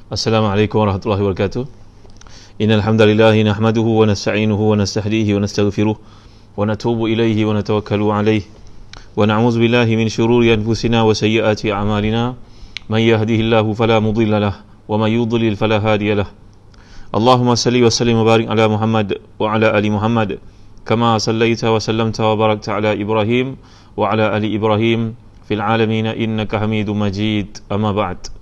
Assalamualaikum warahmatullahi wabarakatuh. Innal hamdalillah nahmaduhu wa nasta'inuhu wa nastahdihi wa nastaghfiruh wa natubu ilayhi wa natawakkalu alayhi wa na'udzu billahi min shururi anfusina wa sayyiati a'malina may yahdihillahu fala mudilla lahu wa may yudlil fala hadiya lahu. Allahumma salli wa sallim wa barik ala Muhammad wa ala ali Muhammad kama sallaita wa sallamta wa barakta ala Ibrahim wa ala ali Ibrahim fil alamin innaka Hamidum Majid. Amma ba'd.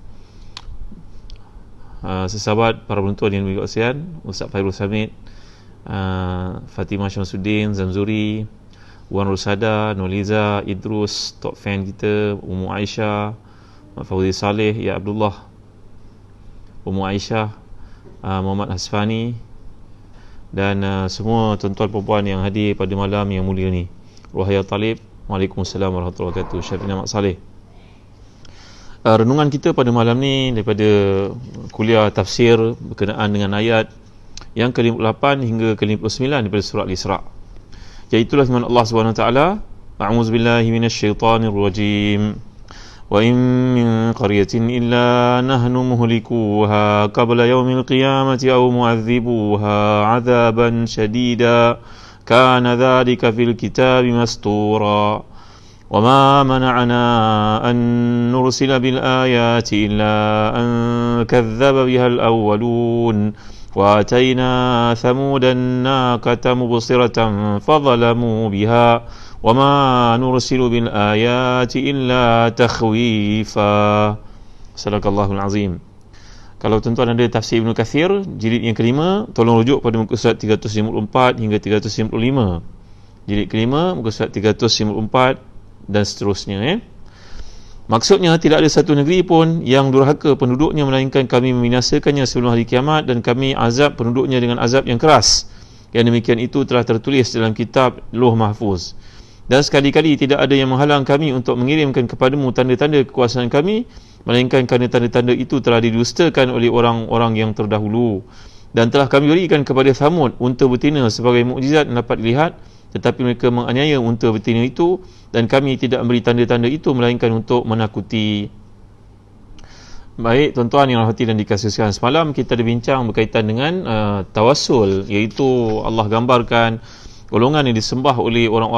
Sesahabat para penonton yang dimiliki kasihan, Ustaz Fairul Samit, Fatimah Syamsuddin, Zamzuri, Wan Rusada, Noliza, Idrus, top fan kita, Ummu Aisyah, Mak Fauzi Saleh, Ya Abdullah, Ummu Aisyah, Muhammad Hasfani, dan semua tuan-tuan perempuan yang hadir pada malam yang mulia ni. Wahai Talib, Waalaikumsalam warahmatullahi wabarakatuh. Syarina Mak Saleh. Renungan kita pada malam ni daripada kuliah tafsir berkenaan dengan ayat yang ke-58 hingga ke-59 daripada surah Al-Isra', iaitu firman Allah Subhanahu wa taala, a'udzubillahi minasyaitonir rajim, wa in min qaryatin illa nahnu muhlikuha qabla yaumil qiyamati aw mu'adzibuha 'adzaban shadida kana dzalika fil kitabi mastura. وما منعنا أن نرسل بالآيات إلا أن كذب بها الأولون وآتينا ثمود الناقة مبصرة فظلموا بها وما نرسل بالآيات إلا تخويفا. صدق الله العظيم. Kalau tuan-tuan ada tafsir Ibn Kathir jilid yang kelima, tolong rujuk pada muka surat 354 hingga 355. Jilid kelima, muka surat 354 dan seterusnya. Maksudnya tidak ada satu negeri pun yang durhaka penduduknya melainkan kami membinasakannya sebelum hari kiamat, dan kami azab penduduknya dengan azab yang keras. Yang demikian itu telah tertulis dalam kitab Lauh Mahfuz. Dan sekali-kali tidak ada yang menghalang kami untuk mengirimkan kepadamu tanda-tanda kekuasaan kami, melainkan kerana tanda-tanda itu telah didustakan oleh orang-orang yang terdahulu. Dan telah kami berikan kepada Thamud unta betina sebagai mukjizat yang dapat dilihat, tetapi mereka menganiaya unta betina itu, dan kami tidak memberi tanda-tanda itu melainkan untuk menakuti. Baik tuan-tuan yang rahmati dan dikasihi, semalam kita ada bincang berkaitan dengan tawassul, iaitu Allah gambarkan golongan yang disembah oleh orang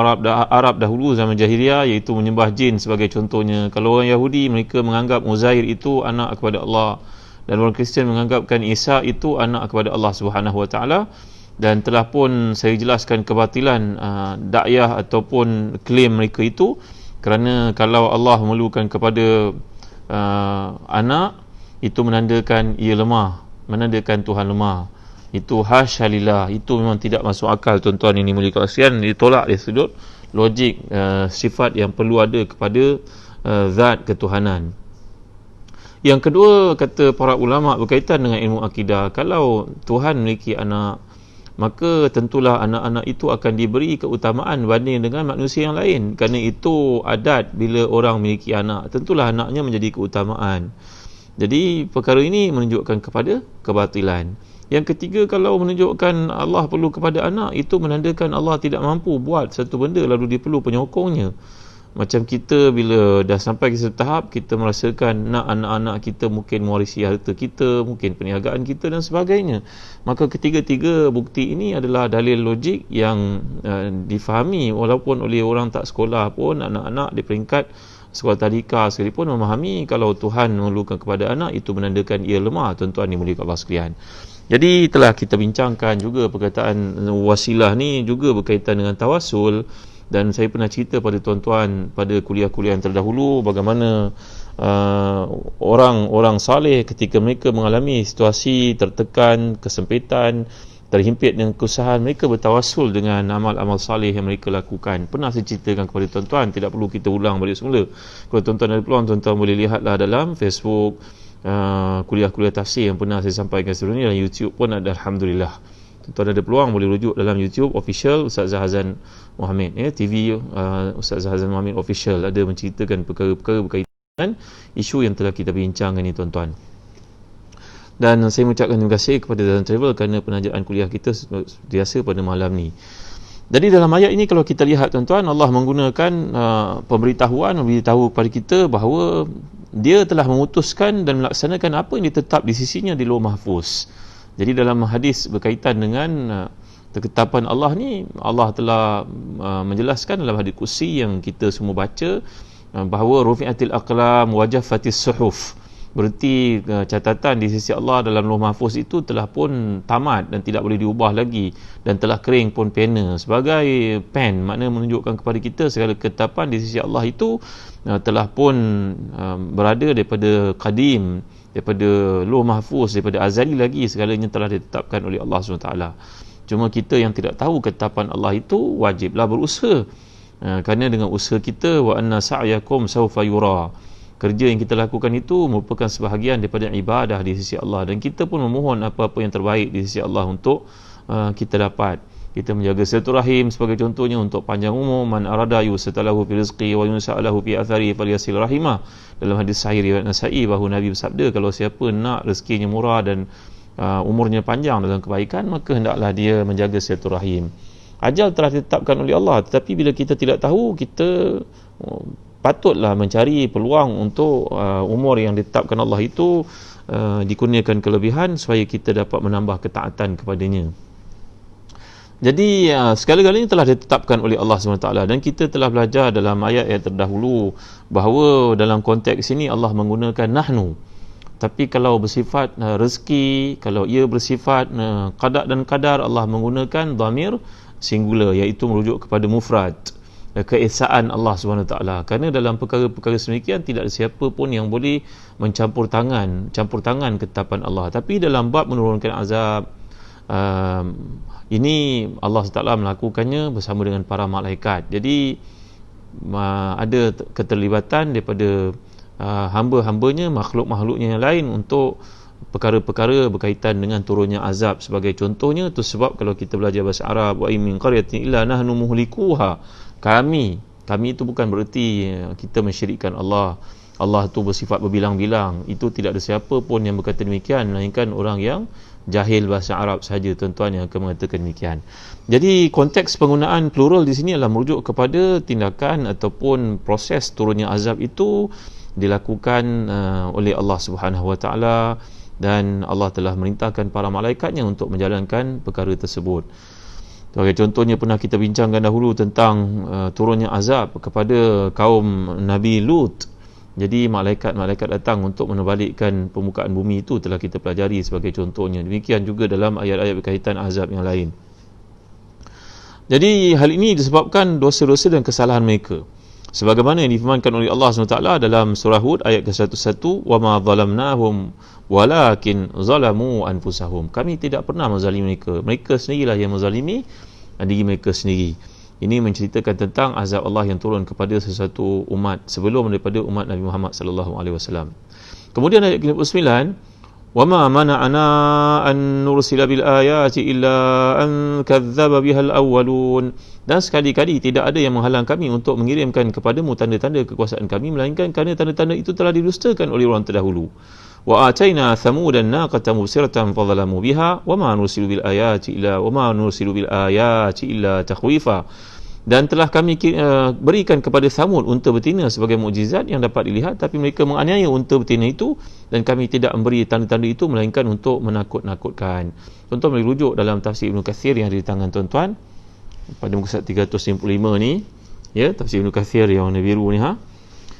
Arab dahulu zaman jahiliah, iaitu menyembah jin sebagai contohnya. Kalau orang Yahudi, mereka menganggap Uzair itu anak kepada Allah, dan orang Kristian menganggapkan Isa itu anak kepada Allah Subhanahu wa taala. Dan telah pun saya jelaskan kebatilan dakwah ataupun klaim mereka itu, kerana kalau Allah memerlukan kepada anak, itu menandakan ia lemah, menandakan Tuhan lemah. Itu hasyalillah, itu memang tidak masuk akal tuan-tuan yang dimiliki kasihan, ditolak dari sudut logik sifat yang perlu ada kepada zat ketuhanan. Yang kedua, kata para ulama berkaitan dengan ilmu akidah, kalau Tuhan memiliki anak, maka tentulah anak-anak itu akan diberi keutamaan banding dengan manusia yang lain. Kerana itu adat, bila orang memiliki anak, tentulah anaknya menjadi keutamaan. Jadi perkara ini menunjukkan kepada kebatilan. Yang ketiga, kalau menunjukkan Allah perlu kepada anak, itu menandakan Allah tidak mampu buat satu benda lalu dia perlu penyokongnya. Macam kita bila dah sampai ke satu tahap, kita merasakan nak anak-anak kita mungkin mewarisi harta kita, mungkin perniagaan kita dan sebagainya. Maka ketiga-tiga bukti ini adalah dalil logik yang difahami walaupun oleh orang tak sekolah pun. Anak-anak di peringkat sekolah tadika sekalipun memahami kalau Tuhan memerlukan kepada anak, itu menandakan ia lemah, tuan-tuan dimuliakan Allah sekalian. Jadi telah kita bincangkan juga perkataan wasilah ni juga berkaitan dengan tawassul. Dan saya pernah cerita pada tuan-tuan pada kuliah-kuliah yang terdahulu bagaimana orang-orang saleh ketika mereka mengalami situasi tertekan, kesempitan, terhimpit dengan kesusahan, mereka bertawassul dengan amal-amal saleh yang mereka lakukan. Pernah saya ceritakan kepada tuan-tuan, tidak perlu kita ulang balik semula. Kalau tuan-tuan ada peluang, tuan-tuan boleh lihatlah dalam Facebook kuliah-kuliah tafsir yang pernah saya sampaikan sebelum ni, dan YouTube pun ada, alhamdulillah. Tuan-tuan ada peluang boleh rujuk dalam YouTube official Ustaz Zahazan Muhammad, TV Ustaz Zahazan Muhammad official, ada menceritakan perkara-perkara berkaitan dengan isu yang telah kita bincangkan ni tuan-tuan. Dan saya mengucapkan terima kasih kepada Zahazan Travel kerana penajaan kuliah kita biasa pada malam ni. Jadi dalam ayat ini kalau kita lihat tuan-tuan, Allah menggunakan memberitahu kepada kita bahawa dia telah memutuskan dan melaksanakan apa yang ditetap di sisinya di Lauh Mahfuz. Jadi dalam hadis berkaitan dengan ketetapan Allah ni, Allah telah menjelaskan dalam hadis kursi yang kita semua baca, bahawa rufi'atil aqlam wa jaffatis suhuf. Berarti catatan di sisi Allah dalam Lauh Mahfuz itu telah pun tamat dan tidak boleh diubah lagi, dan telah kering pun pena sebagai pen, makna menunjukkan kepada kita segala ketetapan di sisi Allah itu telah pun berada daripada qadim, daripada Lauh Mahfuz, daripada azali lagi, segalanya telah ditetapkan oleh Allah SWT. Cuma kita yang tidak tahu ketetapan Allah itu, wajiblah berusaha, kerana dengan usaha kita, wa anna sa'yakum sawfa yura, kerja yang kita lakukan itu merupakan sebahagian daripada ibadah di sisi Allah, dan kita pun memohon apa-apa yang terbaik di sisi Allah untuk kita dapat. Kita menjaga silaturahim sebagai contohnya untuk panjang umur. Man arada yusatalahu fi rizqi wa yunsa'alahu fi athari falyasil rahimah. Dalam hadis sahih riwayat Nasa'i, bahawa Nabi bersabda, kalau siapa nak rezekinya murah dan umurnya panjang dalam kebaikan, maka hendaklah dia menjaga silaturahim. Ajal telah ditetapkan oleh Allah, tetapi bila kita tidak tahu, kita patutlah mencari peluang untuk umur yang ditetapkan Allah itu dikurniakan kelebihan supaya kita dapat menambah ketaatan kepadanya. Jadi segala-galanya telah ditetapkan oleh Allah SWT, dan kita telah belajar dalam ayat yang terdahulu bahawa dalam konteks ini Allah menggunakan nahnu. Tapi kalau bersifat rezeki, kalau ia bersifat qada dan qadar, Allah menggunakan dhamir singular, iaitu merujuk kepada mufrad, keesaan Allah SWT. Kerana dalam perkara-perkara sedemikian tidak ada siapa pun yang boleh campur tangan ketetapan Allah. Tapi dalam bab menurunkan azab, ini Allah SWT melakukannya bersama dengan para malaikat. Jadi ada keterlibatan daripada hamba-hambanya, makhluk-makhluknya yang lain untuk perkara-perkara berkaitan dengan turunnya azab. Sebagai contohnya, itu sebab kalau kita belajar bahasa Arab, wa in min qaryatin illa nahnu muhlikuha, kami itu bukan bererti kita mensyirikkan Allah. Allah itu bersifat berbilang-bilang. Itu tidak ada siapa pun yang berkata demikian, melainkan orang yang jahil bahasa Arab sahaja, tuan-tuan, yang akan mengatakan demikian. Jadi konteks penggunaan plural di sini adalah merujuk kepada tindakan ataupun proses turunnya azab itu dilakukan oleh Allah Subhanahu Wa Taala, dan Allah telah merintahkan para malaikatnya untuk menjalankan perkara tersebut. Sebagai contohnya, pernah kita bincangkan dahulu tentang turunnya azab kepada kaum Nabi Lut. Jadi malaikat-malaikat datang untuk menebalikkan permukaan bumi, itu telah kita pelajari sebagai contohnya. Demikian juga dalam ayat-ayat berkaitan azab yang lain. Jadi hal ini disebabkan dosa-dosa dan kesalahan mereka, sebagaimana yang difirmankan oleh Allah SWT dalam surah Hud ayat ke-11, wa ma zalamnahum walakin zalamu anfusahum. Kami tidak pernah menzalimi mereka, mereka sendirilah yang menzalimi diri mereka sendiri. Ini menceritakan tentang azab Allah yang turun kepada sesuatu umat sebelum daripada umat Nabi Muhammad sallallahu alaihi wasallam. Kemudian ayat ke-9, wa ma mana'ana an nursila bil ayati illa an kadzdzaba bihal awwalun. Dan sekali-kali tidak ada yang menghalang kami untuk mengirimkan kepadamu tanda-tanda kekuasaan kami, melainkan kerana tanda-tanda itu telah didustakan oleh orang terdahulu. Wa ataina thamudan naqatan mubsiratan fadhalamu biha wa ma nursilu bil ayati illa takhwifa. Dan telah kami berikan kepada Thamud unta betina sebagai mukjizat yang dapat dilihat, tapi mereka menganiaya unta betina itu, dan kami tidak memberi tanda-tanda itu melainkan untuk menakut-nakutkan. Tuan-tuan boleh rujuk dalam tafsir Ibn Kathir yang ada di tangan tuan-tuan pada muka surat 355 ni, ya, tafsir Ibn Kathir yang warna biru ni.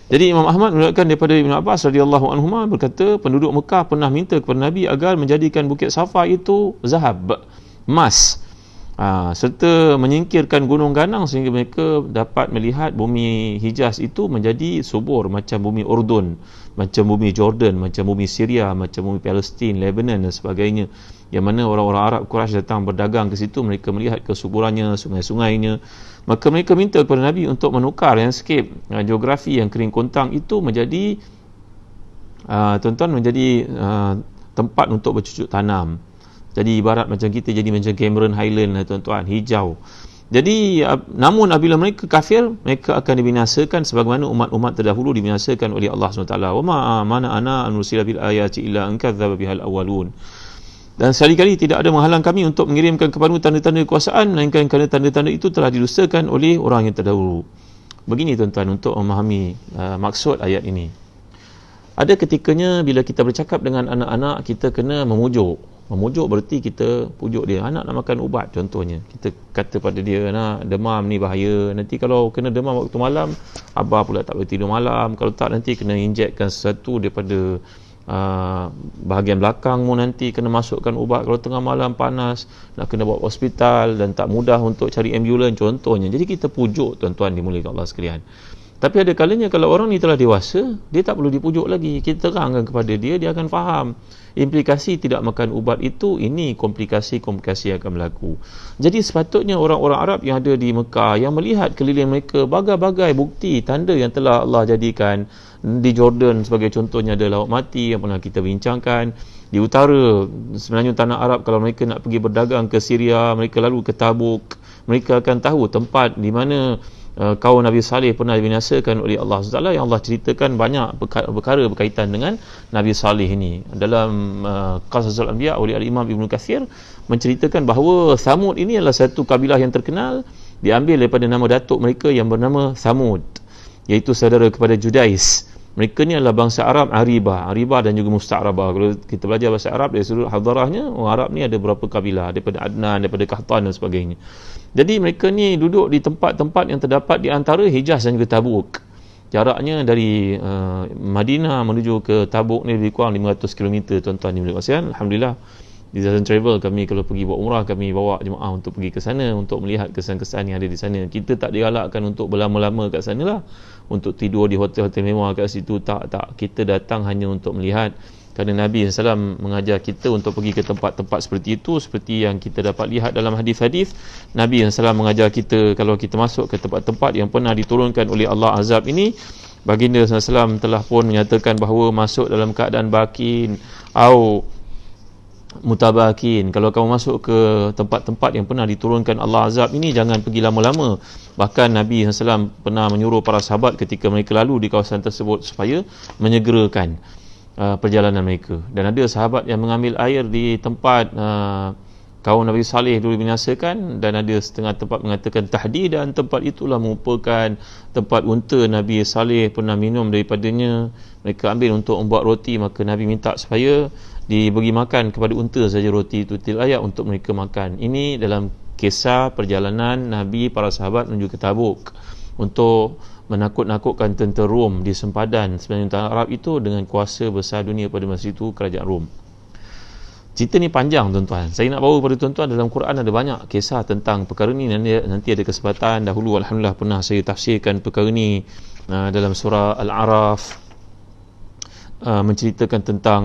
Jadi Imam Ahmad meriwayatkan daripada Ibn Abbas radhiyallahu anhuma berkata, penduduk Mekah pernah minta kepada Nabi agar menjadikan Bukit Safa itu zahab, emas, serta menyingkirkan gunung ganang sehingga mereka dapat melihat bumi Hijaz itu menjadi subur macam bumi Urdun, macam bumi Jordan, macam bumi Syria, macam bumi Palestin, Lebanon dan sebagainya, yang mana orang-orang Arab Quraisy datang berdagang ke situ, mereka melihat kesuburannya, sungai-sungainya. Maka mereka minta kepada Nabi untuk menukar landscape geografi yang kering kontang itu menjadi tuan-tuan, menjadi tempat untuk bercucuk tanam. Jadi ibarat macam kita jadi macam Cameron Highland lah tuan-tuan, hijau. Jadi namun apabila mereka kafir, mereka akan dibinasakan sebagaimana umat-umat terdahulu dibinasakan oleh Allah SWT. Wa ma mana ana an nursila bil ayati illa an kadzdzaba bihal awwalun. Dan sekali-kali tidak ada menghalang kami untuk mengirimkan kepadamu tanda-tanda kekuasaan, melainkan kerana tanda-tanda itu telah didustakan oleh orang yang terdahulu. Begini tuan-tuan untuk memahami maksud ayat ini. Ada ketikanya bila kita bercakap dengan anak-anak, kita kena memujuk. Memujuk berarti kita pujuk dia. Anak nak makan ubat contohnya. Kita kata pada dia, nak demam ni bahaya. Nanti kalau kena demam waktu malam, abah pula tak boleh tidur malam. Kalau tak, nanti kena injekkan sesuatu daripada bahagian belakangmu, nanti kena masukkan ubat. Kalau tengah malam panas, nak kena bawa hospital dan tak mudah untuk cari ambulan contohnya. Jadi kita pujuk tuan-tuan dimuliakan Allah sekalian. Tapi ada kalanya kalau orang ni telah dewasa, dia tak perlu dipujuk lagi. Kita terangkan kepada dia, dia akan faham implikasi tidak makan ubat itu, ini komplikasi-komplikasi yang akan berlaku. Jadi sepatutnya orang-orang Arab yang ada di Mekah, yang melihat keliling mereka bagai-bagai bukti, tanda yang telah Allah jadikan. Di Jordan sebagai contohnya ada Laut Mati yang pernah kita bincangkan. Di utara sebenarnya tanah Arab, kalau mereka nak pergi berdagang ke Syria, mereka lalu ke Tabuk, mereka akan tahu tempat di mana kaum Nabi Saleh pernah dibinasakan oleh Allah SWT, yang Allah ceritakan banyak perkara berkaitan dengan Nabi Saleh ini. Dalam Qasasul Anbiya oleh Al-Imam Ibn Kathir menceritakan bahawa Thamud ini adalah satu kabilah yang terkenal, diambil daripada nama datuk mereka yang bernama Thamud, iaitu saudara kepada Judais. Mereka ni adalah bangsa Arab Aribah dan juga Musta'rabah. Kalau kita belajar bahasa Arab dari sudut hadarahnya, orang Arab ni ada berapa kabilah, daripada Adnan, daripada Qahtan dan sebagainya. Jadi mereka ni duduk di tempat-tempat yang terdapat di antara Hijaz dan juga Tabuk. Jaraknya dari Madinah menuju ke Tabuk ni lebih kurang 500 km tuan-tuan di Malaysia. Alhamdulillah, di Zazan Travel kami kalau pergi buat umrah, kami bawa jemaah untuk pergi ke sana untuk melihat kesan-kesan yang ada di sana. Kita tak digalakkan untuk berlama-lama kat sana lah, untuk tidur di hotel-hotel mewah kat situ, tak. Kita datang hanya untuk melihat, kerana Nabi SAW mengajar kita untuk pergi ke tempat-tempat seperti itu, seperti yang kita dapat lihat dalam hadis-hadis. Nabi SAW mengajar kita, kalau kita masuk ke tempat-tempat yang pernah diturunkan oleh Allah azab ini, baginda SAW telah pun menyatakan bahawa masuk dalam keadaan bakin atau mutabakin. Kalau kamu masuk ke tempat-tempat yang pernah diturunkan Allah azab ini, jangan pergi lama-lama. Bahkan Nabi SAW pernah menyuruh para sahabat ketika mereka lalu di kawasan tersebut supaya menyegerakan perjalanan mereka. Dan ada sahabat yang mengambil air di tempat kaum Nabi Saleh dulu binasakan, dan ada setengah tempat mengatakan tahdi, dan tempat itulah merupakan tempat unta Nabi Saleh pernah minum daripadanya. Mereka ambil untuk membuat roti, maka Nabi minta supaya diberi makan kepada unta saja roti itu, tidak layak untuk mereka makan. Ini dalam kisah perjalanan Nabi, para sahabat menuju ke Tabuk untuk menakut-nakutkan tentera Rom di sempadan semenanjung tanah Arab itu dengan kuasa besar dunia pada masa itu, kerajaan Rom. Cerita ni panjang tuan-tuan. Saya nak bawa kepada tuan-tuan, dalam Quran ada banyak kisah tentang perkara ni. Nanti ada kesempatan. Dahulu alhamdulillah pernah saya tafsirkan perkara ni dalam surah Al-A'raf, menceritakan tentang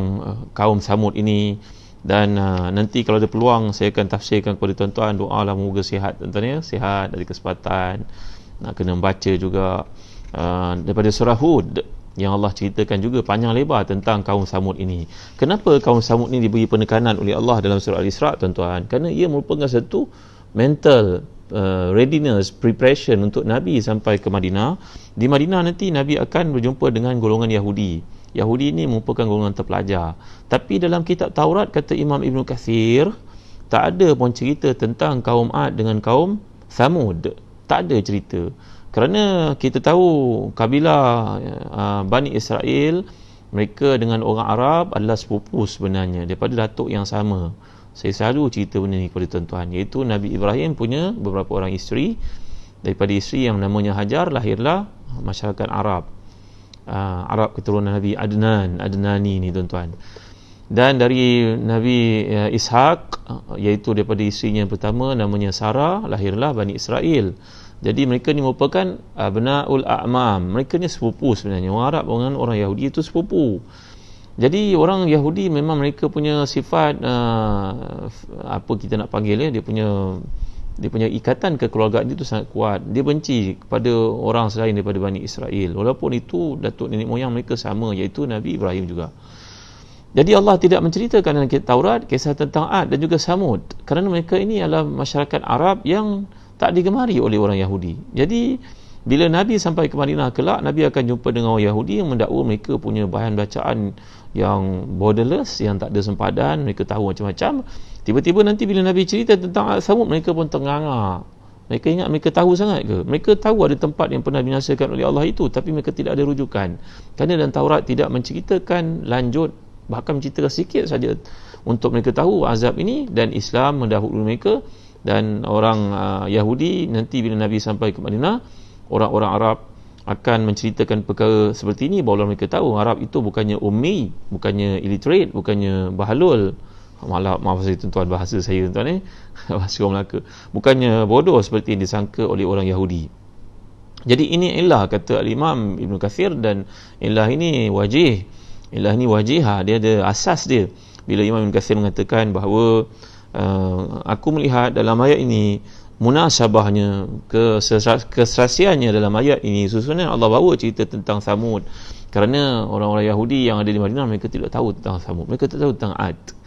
kaum Thamud ini. Dan nanti kalau ada peluang saya akan tafsirkan kepada tuan-tuan. Doalah moga sihat tuan-tuan ya, sihat, ada kesempatan nak kena membaca juga daripada surah Hud yang Allah ceritakan juga panjang lebar tentang kaum Thamud ini. Kenapa kaum Thamud ini diberi penekanan oleh Allah dalam surah Al-Isra tuan-tuan? Kerana ia merupakan satu mental readiness, preparation untuk Nabi sampai ke Madinah. Di Madinah nanti Nabi akan berjumpa dengan golongan Yahudi. Yahudi ini merupakan golongan terpelajar. Tapi dalam kitab Taurat, kata Imam Ibn Kathir, tak ada pun cerita tentang kaum Ad dengan kaum Thamud. Tak ada cerita. Kerana kita tahu kabilah Bani Israel, mereka dengan orang Arab adalah sepupu sebenarnya, daripada datuk yang sama. Saya selalu cerita benda ni kepada tuan-tuan, iaitu Nabi Ibrahim punya beberapa orang isteri. Daripada isteri yang namanya Hajar lahirlah masyarakat Arab. Arab keturunan Nabi Adnani ni tuan-tuan. Dan dari Nabi Ishaq, iaitu daripada isterinya yang pertama namanya Sarah, lahirlah Bani Israel. Jadi mereka ni merupakan abnaul a'mam. Mereka ni sepupu sebenarnya. Orang Arab dengan orang Yahudi itu sepupu. Jadi orang Yahudi memang mereka punya sifat apa kita nak panggil ya, dia punya ikatan kekeluargaan itu sangat kuat. Dia benci kepada orang selain daripada Bani Israel, walaupun itu datuk nenek moyang mereka sama, iaitu Nabi Ibrahim juga. Jadi Allah tidak menceritakan dalam kitab Taurat kisah tentang Ad dan juga Samud, kerana mereka ini adalah masyarakat Arab yang tak digemari oleh orang Yahudi. Jadi Bila Nabi sampai ke Madinah kelak, Nabi akan jumpa dengan orang Yahudi yang mendakwa mereka punya bahan bacaan yang borderless, yang tak ada sempadan, mereka tahu macam-macam. Tiba-tiba nanti bila Nabi cerita tentang Ad Thamud, mereka pun ternganga. Mereka ingat mereka tahu sangat ke? Mereka tahu ada tempat yang pernah binasakan oleh Allah itu, tapi mereka tidak ada rujukan. Kerana dalam Taurat tidak menceritakan lanjut, bahkan menceritakan sikit saja untuk mereka tahu azab ini, dan Islam mendahului mereka. Dan orang Yahudi nanti bila Nabi sampai ke Madinah, orang-orang Arab akan menceritakan perkara seperti ini, barulah mereka tahu Arab itu bukannya ummi, bukannya illiterate, bukannya bahalul. Maaf saya tuan-tuan, bahasa saya tuan bahasa orang Melaka, bukannya bodoh seperti yang disangka oleh orang Yahudi. Jadi ini ilah, kata Al-Imam Ibn Kathir, dan ilah ini wajih, ilah ini wajihah, dia ada asas dia. Bila Imam Ibn Kathir mengatakan bahawa aku melihat dalam ayat ini munasabahnya, keserasiannya dalam ayat ini, susunan Allah bawa cerita tentang Thamud, kerana orang-orang Yahudi yang ada di Madinah mereka tidak tahu tentang Thamud, mereka tak tahu tentang Ad.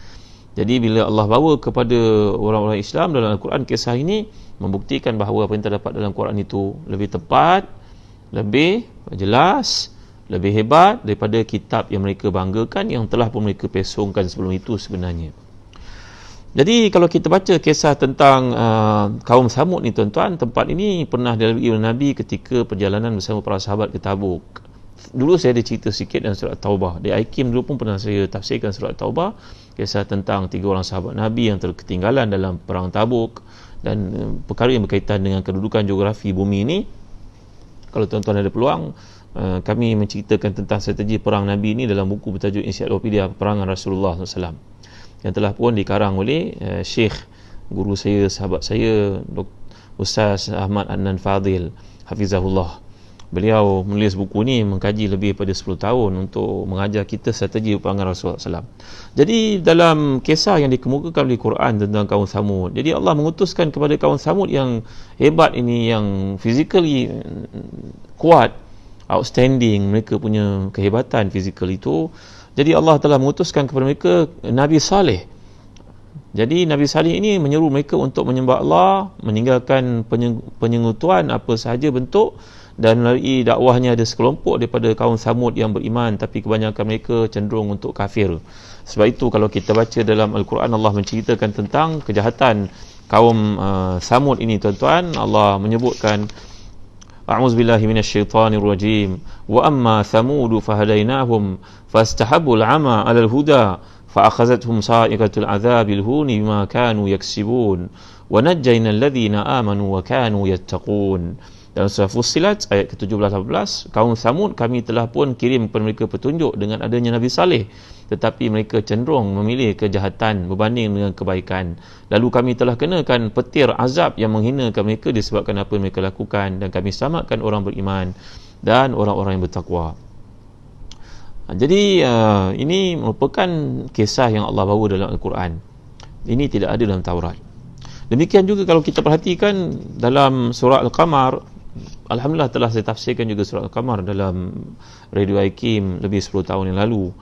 Jadi bila Allah bawa kepada orang-orang Islam dalam Al-Quran kisah ini, membuktikan bahawa apa yang terdapat dalam Quran itu lebih tepat, lebih jelas, lebih hebat daripada kitab yang mereka banggakan, yang telah pun mereka pesongkan sebelum itu sebenarnya. Jadi kalau kita baca kisah tentang kaum Thamud ni tuan-tuan, tempat ini pernah dilalui oleh Nabi ketika perjalanan bersama para sahabat ke Tabuk. Dulu saya ada cerita sikit dalam surat Taubah. Di IKIM dulu pun pernah saya tafsirkan surat Taubah, kisah tentang 3 orang sahabat Nabi yang terketinggalan dalam perang Tabuk, dan perkara yang berkaitan dengan kedudukan geografi bumi ini. Kalau tuan-tuan ada peluang, kami menceritakan tentang strategi perang Nabi ini dalam buku bertajuk Ensiklopedia Perangan Rasulullah SAW, yang telah pun dikarang oleh Syekh, guru saya, sahabat saya, Ustaz Ahmad Adnan Fadil Hafizahullah. Beliau menulis buku ni mengkaji lebih daripada 10 tahun untuk mengajar kita strategi peperangan Rasulullah SAW. Jadi dalam kisah yang dikemukakan oleh Quran tentang kaum Thamud, jadi Allah mengutuskan kepada kaum Thamud yang hebat ini, yang physically kuat, outstanding, mereka punya kehebatan fizikal itu. Jadi Allah telah mengutuskan kepada mereka Nabi Saleh. Jadi Nabi Saleh ini menyeru mereka untuk menyembah Allah, meninggalkan penyekutuan apa sahaja bentuk, dan melalui dakwahnya ada sekelompok daripada kaum Thamud yang beriman, tapi kebanyakan mereka cenderung untuk kafir. Sebab itu kalau kita baca dalam Al-Quran, Allah menceritakan tentang kejahatan kaum Thamud ini tuan-tuan. Allah menyebutkan, A'udzubillahi minasyaitanirrajim, wa amma Thamud fahadainahum fastahabbul 'ama 'alal huda fa'akhazathum sa'iqatul 'adzabil huni bima kanu yaksibun wa najjaynal ladzina amanu wa kanu yattaqun. Dalam surah Fussilat ayat ke-17-18, kaum Thamud kami telah pun kirim kepada mereka petunjuk dengan adanya Nabi Saleh, tetapi mereka cenderung memilih kejahatan berbanding dengan kebaikan. Lalu kami telah kenakan petir azab yang menghinakan mereka disebabkan apa yang mereka lakukan, dan kami selamatkan orang beriman dan orang-orang yang bertakwa. Jadi ini merupakan kisah yang Allah bawa dalam Al-Quran. Ini tidak ada dalam Taurat. Demikian juga kalau kita perhatikan dalam surah Al-Qamar, alhamdulillah telah saya tafsirkan juga surah Al-Qamar dalam Radio IKIM lebih 10 tahun yang lalu.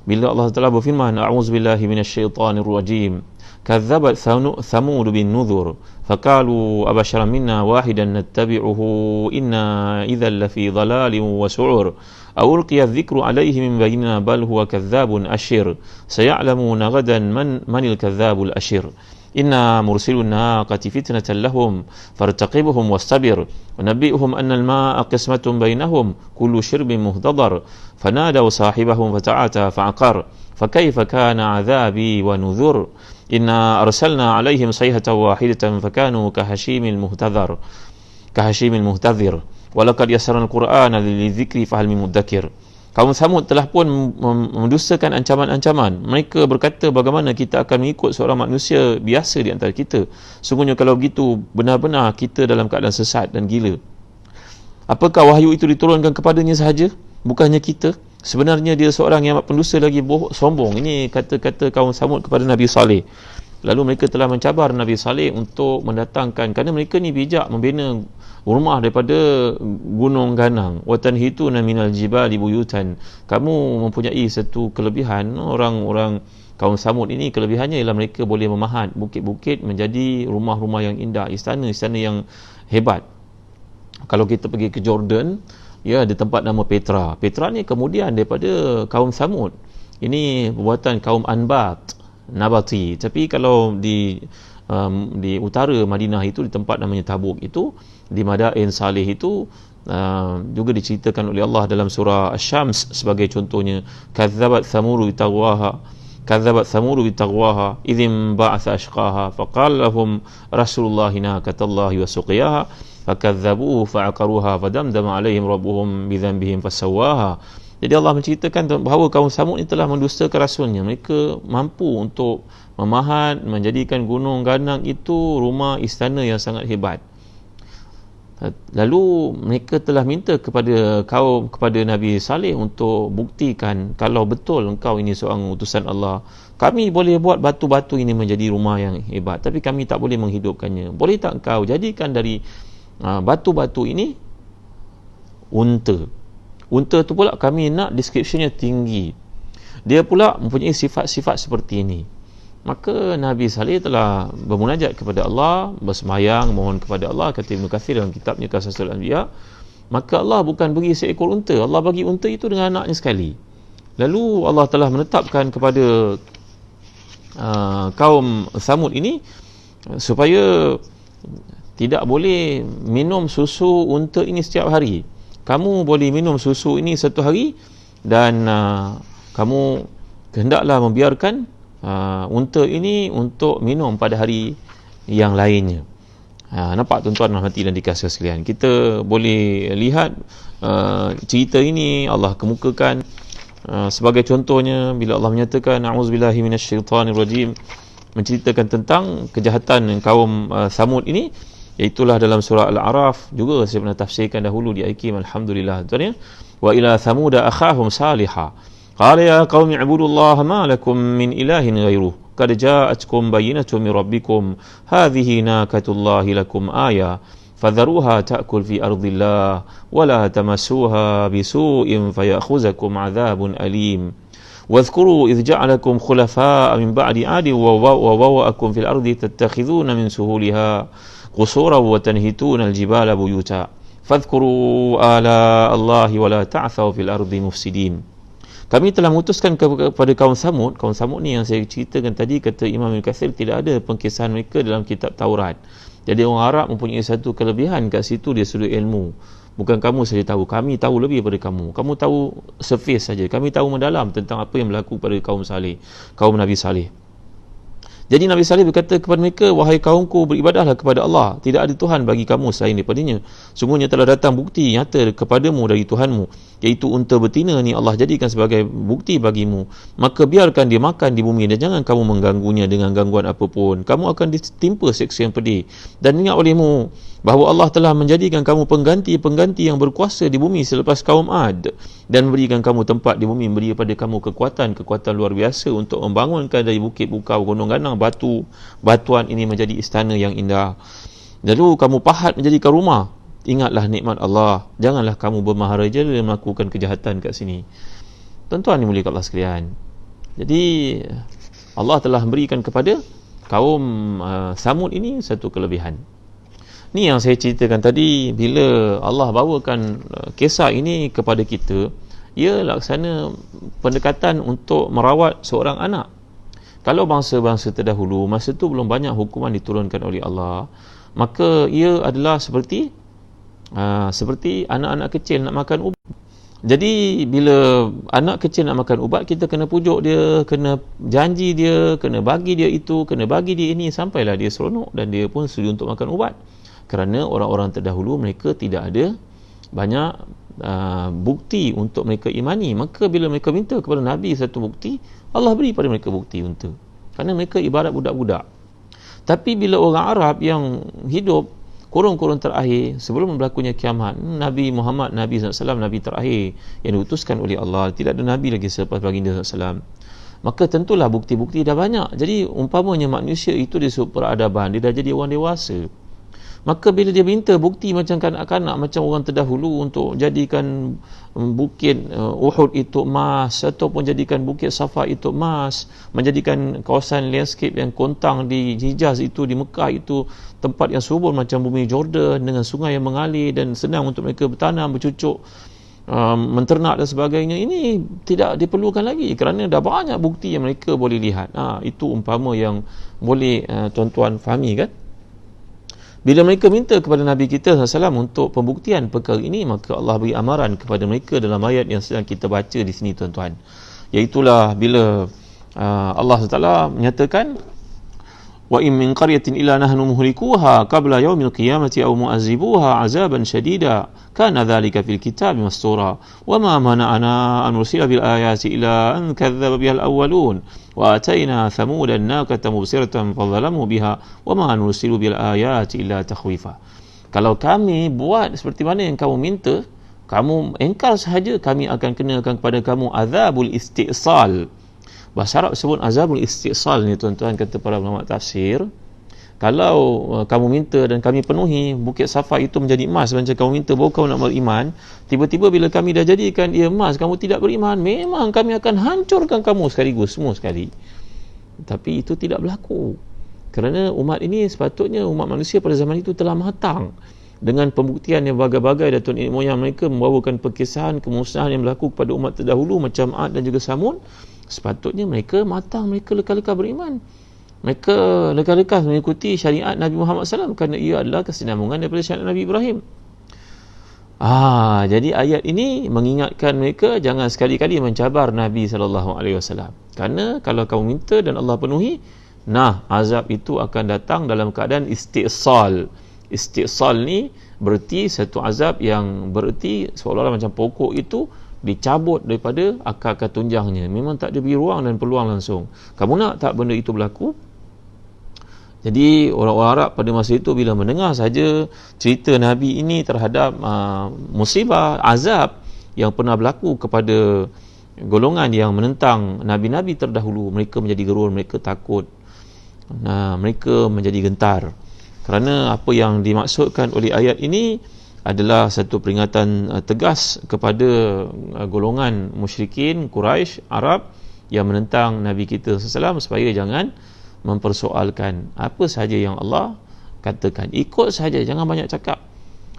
Bila Allah Taala berfirman, a'udzubillahi minasyaitonirrajim, kadzabat thamud bin nuzur faqalu abasharan minna wahidan nattabi'uhu inna idzal lafi dhalalin wa su'ur aw ulqiya adh-dhikru alayhi min bainina bal huwa kadzabun ashir saya'lamuna ghadan manil kadzabul ashir inna mursilun naqati fitnatan lahum fartaqibhum wastabir wa nabbi'hum anna al-ma'a qismatun bainahum kullu shirbin muhdadar fanadaw sahibahum fata'ata fa'aqar fakayfa kana 'adhabi wa nudhur inna arsalna 'alaihim sayhatan wahidatan fakanu kahashimil muhtadhar kahashimil muhtadhir wa laqad yassarna al-qur'ana lidhikri fahal min muddakir. Kaum Thamud telah pun mendustakan ancaman-ancaman. Mereka berkata, bagaimana kita akan mengikut seorang manusia biasa di antara kita? Sungguhnya kalau begitu, benar-benar kita dalam keadaan sesat dan gila. Apakah wahyu itu diturunkan kepadanya sahaja? Bukannya kita? Sebenarnya dia seorang yang amat pendusta lagi sombong. Ini kata-kata kaum Thamud kepada Nabi Saleh. Lalu mereka telah mencabar Nabi Saleh untuk mendatangkan, kerana mereka ni bijak membina rumah daripada gunung ganang. Watanhituna minal jibali buyutan. Kamu mempunyai satu kelebihan, orang-orang kaum Thamud ini kelebihannya ialah mereka boleh memahat bukit-bukit menjadi rumah-rumah yang indah, istana-istana yang hebat. Kalau kita pergi ke Jordan, ya, ada tempat nama Petra. Petra ni kemudian daripada kaum Samud. Ini perbuatan kaum Anbat, Nabati. Tapi kalau di utara Madinah itu, di tempat namanya Tabuk itu, di Madain Saleh itu, juga diceritakan oleh Allah dalam surah Asy-Syams sebagai contohnya, kadzabat thamuru bitagwaha idzim ba'atha ashqaha faqala lahum rasulullahi naqatallahi wa suqiyaha fakadzabuhu fa'aqaruha fadamdama alaihim rabbuhum bidzanbihim fasawwaha. Jadi Allah menceritakan bahawa kaum Samud ini telah mendustakan rasulnya. Mereka mampu untuk memahat, menjadikan gunung ganang itu rumah istana yang sangat hebat. Lalu mereka telah minta kepada Nabi Saleh untuk buktikan kalau betul engkau ini seorang utusan Allah. Kami boleh buat batu-batu ini menjadi rumah yang hebat, tapi kami tak boleh menghidupkannya. Boleh tak engkau jadikan dari batu-batu ini unta? Unta tu pula kami nak descriptionnya tinggi. Dia pula mempunyai sifat-sifat seperti ini. Maka Nabi Saleh telah bermunajat kepada Allah, bersemayang, mohon kepada Allah, kata Ibn Kathir dalam kitabnya Qasasul Anbiya. Maka Allah bukan bagi seekor unta, Allah bagi unta itu dengan anaknya sekali. Lalu Allah telah menetapkan kepada kaum Samud ini supaya tidak boleh minum susu unta ini setiap hari. Kamu boleh minum susu ini satu hari, dan kamu hendaklah membiarkan unta ini untuk minum pada hari yang lainnya. Nampak tuan-tuan dan hati dan dikasihi sekalian, kita boleh lihat cerita ini Allah kemukakan sebagai contohnya bila Allah menyatakan a'udzubillahi minasyaitonirrajim, menceritakan tentang kejahatan kaum Samud ini, iaitulah dalam surah Al-A'raf. Juga saya pernah tafsirkan dahulu di IKIM, alhamdulillah tuan ya. Wa ila thamuda akhahum salihah qala ya qaumi ibudullaha ma lakum min ilahin ghairuh qad ja'atkum bayyinatun min rabbikum hadhihi naqatullahi lakum aya fadharuha ta'kul fi ardillah wa la tamassuha bisu'in fayakhuzakum 'adzabun alim wadhkuru idh ja'alakum khulafa'a min ba'di 'adin wa bawwa'akum fil ardi tattakhidhuna min suhuliha qusura wa tanhituna al-jibala buyuta fadhkuru ala Allahi wa la ta'thaw fil ardi mufsidin. Kami telah mengutuskan kepada kaum Samud. Kaum Samud ni yang saya ceritakan tadi, kata Imam Ibn Kathir, tidak ada pengkisahan mereka dalam kitab Taurat. Jadi orang Arab mempunyai satu kelebihan kat situ, dia sudut ilmu. Bukan kamu saja tahu, kami tahu lebih daripada kamu. Kamu tahu surface saja, kami tahu mendalam tentang apa yang berlaku pada kaum Saleh, kaum Nabi Saleh. Jadi Nabi Saleh berkata kepada mereka, wahai kaumku, beribadahlah kepada Allah, tidak ada Tuhan bagi kamu selain daripadanya. Sungguhnya telah datang bukti nyata kepadamu dari Tuhanmu, iaitu unta betina ni Allah jadikan sebagai bukti bagimu. Maka biarkan dia makan di bumi dan jangan kamu mengganggunya dengan gangguan apapun. Kamu akan ditimpa seksa yang pedih. Dan ingat olehmu bahawa Allah telah menjadikan kamu pengganti-pengganti yang berkuasa di bumi selepas kaum Ad, dan memberikan kamu tempat di bumi, memberi kepada kamu kekuatan luar biasa untuk membangunkan dari bukit bukau, gunung ganang, batuan ini menjadi istana yang indah. Lalu kamu pahat menjadikan rumah. Ingatlah nikmat Allah, janganlah kamu bermaharaja dan melakukan kejahatan kat sini. Tuan-tuan yang mulia Allah sekalian, jadi Allah telah memberikan kepada kaum Samud ini satu kelebihan. Ni yang saya ceritakan tadi, bila Allah bawakan kisah ini kepada kita, ia laksana pendekatan untuk merawat seorang anak. Kalau bangsa-bangsa terdahulu, masa tu belum banyak hukuman diturunkan oleh Allah, maka ia adalah seperti anak-anak kecil nak makan ubat. Jadi bila anak kecil nak makan ubat, kita kena pujuk dia, kena janji dia, kena bagi dia itu, kena bagi dia ini, sampailah dia seronok dan dia pun setuju untuk makan ubat. Kerana orang-orang terdahulu mereka tidak ada banyak bukti untuk mereka imani. Maka bila mereka minta kepada Nabi satu bukti, Allah beri pada mereka bukti unta, kerana mereka ibarat budak-budak. Tapi bila orang Arab yang hidup kurun-kurun terakhir sebelum berlakunya kiamat, Nabi Muhammad, Nabi SAW, Nabi terakhir yang diutuskan oleh Allah, tidak ada Nabi lagi selepas baginda SAW, maka tentulah bukti-bukti dah banyak. Jadi umpamanya manusia itu dia peradaban, dia dah jadi orang dewasa, Maka bila dia minta bukti macam kanak-kanak, macam orang terdahulu untuk jadikan bukit Uhud itu emas, ataupun jadikan bukit Safa itu emas, menjadikan kawasan landscape yang kontang di Hijaz itu, di Mekah itu tempat yang subur macam bumi Jordan dengan sungai yang mengalir dan senang untuk mereka bertanam, bercucuk, menternak dan sebagainya. Ini tidak diperlukan lagi kerana dah banyak bukti yang mereka boleh lihat. Itu umpama yang boleh tuan-tuan fahami kan. Bila mereka minta kepada Nabi kita SAW untuk pembuktian perkara ini, maka Allah beri amaran kepada mereka dalam ayat yang sedang kita baca di sini tuan-tuan. Iaitulah bila Allah SWT menyatakan, wa in min qaryatin illa nahnu muhlikuha qabla yaumil qiyamati aw mu'azzibuha azaban shadida kana dhalika fil kitabi mastura wa ma mana'ana an nursila bil ayati illa an kadzdzaba biha al awwalun wa atayna thamuda an-naqata mubsiratan fadhalamu biha wa ma nursilu bil ayati illa takhwifa. Kalau kami buat seperti mana yang kamu minta, kamu engkar sahaja, kami akan kenakan kepada kamu azabul istisal. Bahasa Arab sebut azabul istisal ni tuan-tuan, kata para ulama tafsir. Kalau kamu minta dan kami penuhi, bukit Safa itu menjadi emas macam kamu minta, baru kamu nak beriman. Tiba-tiba bila kami dah jadikan ia emas, kamu tidak beriman, memang kami akan hancurkan kamu sekaligus, semua sekali. Tapi itu tidak berlaku, kerana umat ini sepatutnya, umat manusia pada zaman itu telah matang dengan pembuktian yang bagai-bagai. Datuk nenek moyang mereka membawakan perkissahan kemusnahan yang berlaku kepada umat terdahulu macam Ad dan juga Samud. Sepatutnya mereka matang, mereka lekal-lekal beriman, mereka lekal-lekal mengikuti syariat Nabi Muhammad SAW, kerana ia adalah kesinambungan daripada syariat Nabi Ibrahim. Jadi ayat ini mengingatkan mereka jangan sekali-kali mencabar Nabi SAW, kerana kalau kamu minta dan Allah penuhi, azab itu akan datang dalam keadaan istisal. Istisal ni berarti satu azab yang berarti seolah-olah macam pokok itu dicabut daripada akar-akar tunjangnya, memang tak ada beri ruang dan peluang langsung. Kamu nak tak benda itu berlaku? Jadi orang-orang Arab pada masa itu bila mendengar saja cerita Nabi ini terhadap musibah, azab yang pernah berlaku kepada golongan yang menentang Nabi-Nabi terdahulu, mereka menjadi gerun, mereka takut, mereka menjadi gentar. Kerana apa yang dimaksudkan oleh ayat ini adalah satu peringatan tegas kepada golongan musyrikin Quraisy Arab yang menentang Nabi kita SAW, supaya jangan mempersoalkan apa sahaja yang Allah katakan, ikut sahaja, jangan banyak cakap.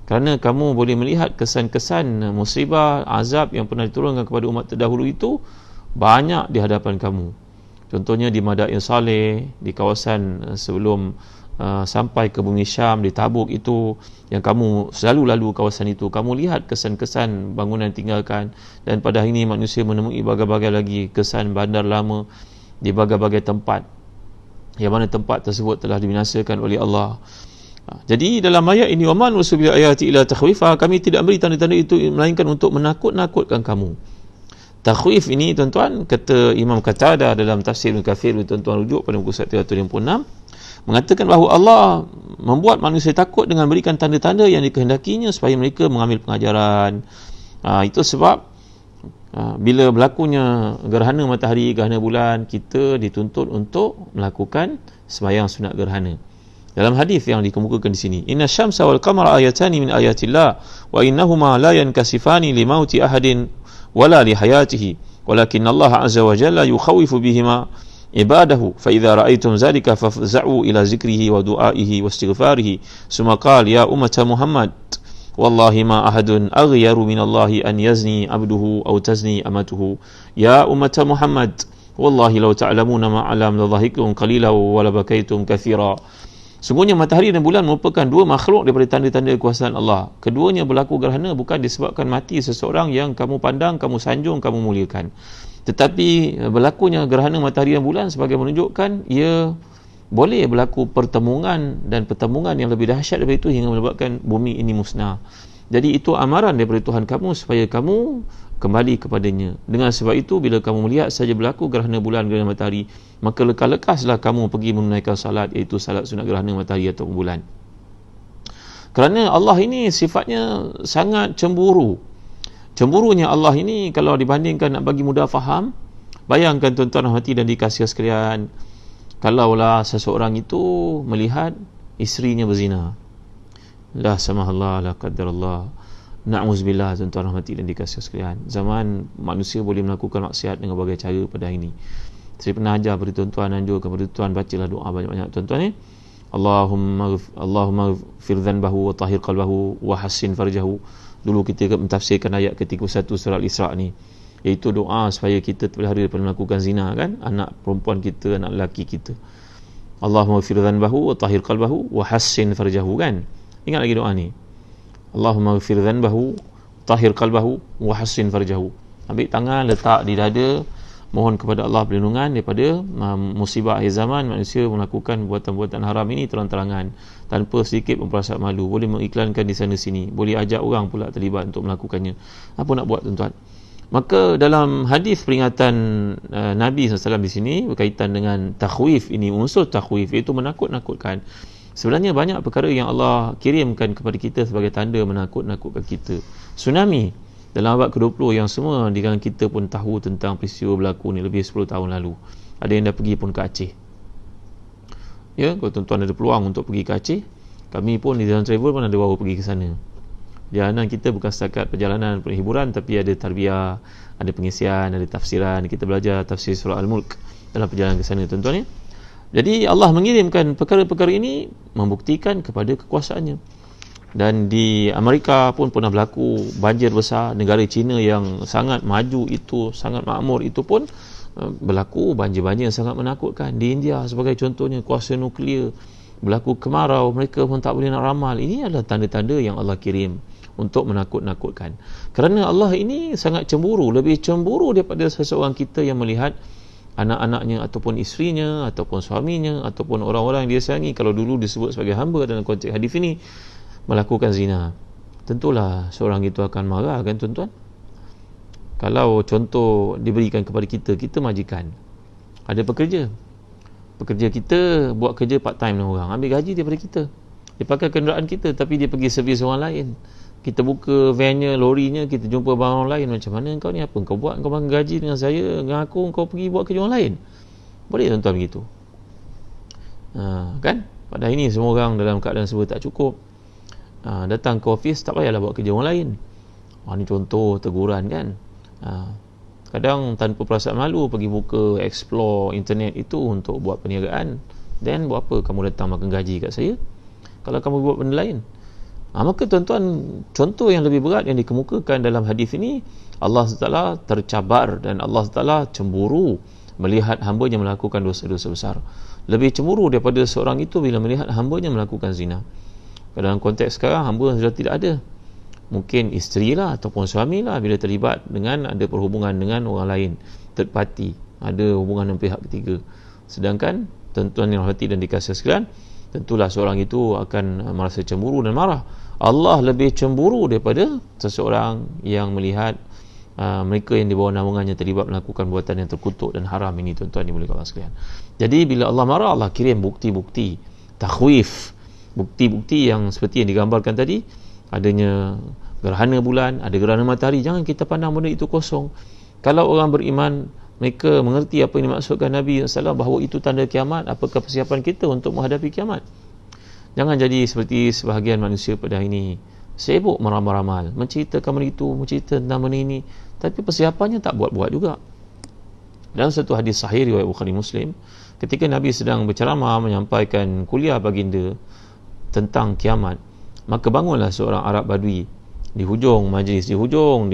Kerana kamu boleh melihat kesan-kesan musibah, azab yang pernah diturunkan kepada umat terdahulu itu banyak di hadapan kamu. Contohnya di Madain Saleh, di kawasan sebelum sampai ke bumi Syam, di Tabuk itu, yang kamu selalu lalu kawasan itu, kamu lihat kesan-kesan bangunan tinggalkan. Dan pada hari ini manusia menemui berbagai-bagai lagi kesan bandar lama di berbagai-bagai tempat, yang mana tempat tersebut telah dibinasakan oleh Allah. Jadi dalam ayat ini, waman rusubil ayati ila takhwifa, kami tidak beri tanda-tanda itu melainkan untuk menakut-nakutkan kamu. Takhwif ini tuan-tuan, kata Imam Qatadah dalam tafsir Ibn Kathir, tuan-tuan rujuk pada muka surat 356, mengatakan bahawa Allah membuat manusia takut dengan berikan tanda-tanda yang dikehendakinya supaya mereka mengambil pengajaran. Itu sebab bila berlakunya gerhana matahari, gerhana bulan, kita dituntut untuk melakukan sembahyang sunat gerhana. Dalam hadis yang dikemukakan di sini, inna syamsa wal qamara ayatani min ayatillah wa innahuma la yankasifani li mauti ahadin wala li hayatihi walakin Allah azza wa jalla yukhawifu bihima ibadahu fa idza ra'aytum zalika fafza'u ila zikrihi wa du'aihi wa istighfarihi summa qala ya ummata Muhammad wallahi ma ahadun aghyaru min Allahi an yazni abduhu aw tazni amatuhu ya ummata Muhammad wallahi law ta'lamuna ma alam la dhahikum qalilan wa la bakaitum katsira. Sungguhnya matahari dan bulan merupakan dua makhluk daripada tanda-tanda kekuasaan Allah. Keduanya berlaku gerhana bukan disebabkan mati seseorang yang kamu pandang, kamu sanjung, kamu muliakan, tetapi berlakunya gerhana matahari dan bulan sebagai menunjukkan ia boleh berlaku pertemuan, dan pertemuan yang lebih dahsyat daripada itu hingga menyebabkan bumi ini musnah. Jadi itu amaran daripada Tuhan kamu supaya kamu kembali kepadanya. Dengan sebab itu bila kamu melihat saja berlaku gerhana bulan, gerhana matahari, maka lekas-lekaslah kamu pergi menunaikan salat, iaitu salat sunat gerhana matahari atau bulan. Kerana Allah ini sifatnya sangat cemburu. Cemburunya Allah ini kalau dibandingkan, nak bagi mudah faham, bayangkan tuan-tuan hati dan dikasihi sekalian, kalaulah seseorang itu melihat isterinya berzina, La samahallah, la qadarallah. Na'uzubillah, tuan-tuan rahmati dan dikasihi sekalian. Zaman manusia boleh melakukan maksiat dengan berbagai cara pada hari ini. Saya pernah ajar pada tuan-tuan, anjur kepada tuan bacalah doa banyak-banyak tuan-tuan ni. Allahumma fir dhanbahu wa tahhir qalbahu wa hassin farjahu. Dulu kita mentafsirkan ayat ke-31 surah Al-Isra ni, iaitu doa supaya kita terpelihara daripada melakukan zina, kan, anak perempuan kita, anak lelaki kita. Allahumma fir dhanbahu wa tahhir qalbahu wa hassin farjahu, kan. Ingat lagi doa ni. Allahumma fir dhanbahu tahhir qalbahu wa hassin farjahu. Ambil tangan, letak di dada, mohon kepada Allah perlindungan daripada musibah akhir zaman. Manusia melakukan buatan-buatan haram ini terang-terangan tanpa sedikit perasaan malu, boleh mengiklankan di sana sini, boleh ajak orang pula terlibat untuk melakukannya. Apa nak buat tuan-tuan? Maka dalam hadis peringatan Nabi SAW di sini berkaitan dengan takhwif ini, unsur takhwif iaitu menakut-nakutkan. Sebenarnya banyak perkara yang Allah kirimkan kepada kita sebagai tanda menakut-nakutkan kita. Tsunami dalam abad ke-20 yang semua di kalangan kita pun tahu tentang peristiwa berlaku ni lebih 10 tahun lalu. Ada yang dah pergi pun ke Aceh. Ya, kalau tuan-tuan ada peluang untuk pergi ke Aceh, kami pun di dalam travel pun ada bawa pergi ke sana. Perjalanan kita bukan setakat perjalanan hiburan, tapi ada tarbiyah, ada pengisian, ada tafsiran. Kita belajar tafsir surah Al-Mulk dalam perjalanan ke sana tuan-tuan ya. Jadi Allah mengirimkan perkara-perkara ini membuktikan kepada kekuasaannya. Dan di Amerika pun pernah berlaku banjir besar. Negara China yang sangat maju itu, sangat makmur itu pun berlaku banjir-banjir yang sangat menakutkan. Di India sebagai contohnya, kuasa nuklear, berlaku kemarau, mereka pun tak boleh nak ramal. Ini adalah tanda-tanda yang Allah kirim untuk menakut-nakutkan. Kerana Allah ini sangat cemburu, lebih cemburu daripada seseorang kita yang melihat anak-anaknya ataupun isterinya ataupun suaminya ataupun orang-orang yang dia sayangi, kalau dulu disebut sebagai hamba dalam konteks hadis ini, melakukan zina. Tentulah seorang itu akan marah, kan tuan-tuan. Kalau contoh diberikan kepada kita, kita majikan, ada pekerja kita buat kerja part time dengan orang, ambil gaji daripada kita, dia pakai kenderaan kita, tapi dia pergi servis orang lain. Kita buka van-nya, lorinya, kita jumpa barang orang lain. Macam mana kau ni, apa kau buat? Kau makan gaji dengan saya, dengan aku, kau pergi buat kerja orang lain? Boleh tuan-tuan begitu? Kan? Pada ini semua orang dalam keadaan serba tak cukup, datang ke office, tak payahlah buat kerja orang lain. Ini contoh teguran, kan. Kadang tanpa perasaan malu pergi buka, explore internet itu untuk buat perniagaan. Then buat apa kamu datang makan gaji kat saya kalau kamu buat benda lain? Maka tuan-tuan, contoh yang lebih berat yang dikemukakan dalam hadis ini, Allah SWT tercabar dan Allah SWT cemburu melihat hamba-Nya melakukan dosa-dosa besar. Lebih cemburu daripada seorang itu bila melihat hamba-Nya melakukan zina. Dalam konteks sekarang, hamba sudah tidak ada. Mungkin isteri lah ataupun suami lah, bila terlibat dengan ada perhubungan dengan orang lain, third party, ada hubungan dengan pihak ketiga. Sedangkan tuan-tuan yang rahmati dan dikasihi sekalian, tentulah seorang itu akan merasa cemburu dan marah. Allah lebih cemburu daripada seseorang yang melihat mereka yang di bawah naungannya terlibat melakukan buatan yang terkutuk dan haram ini, tuan-tuan dimuliakan Allah sekalian. Jadi bila Allah marah, Allah kirim bukti-bukti takhwif, bukti-bukti yang seperti yang digambarkan tadi, adanya gerhana bulan, ada gerhana matahari. Jangan kita pandang benda itu kosong. Kalau orang beriman, mereka mengerti apa yang dimaksudkan Nabi SAW bahawa itu tanda kiamat, apakah persiapan kita untuk menghadapi kiamat? Jangan jadi seperti sebahagian manusia pada hari ini, sibuk meramal-ramal, menceritakan benda itu, mencerita tentang benda ini, tapi persiapannya tak buat-buat juga. Dalam satu hadis sahih riwayat Bukhari Muslim, ketika Nabi sedang berceramah menyampaikan kuliah baginda tentang kiamat, maka bangunlah seorang Arab Badui di hujung majlis, di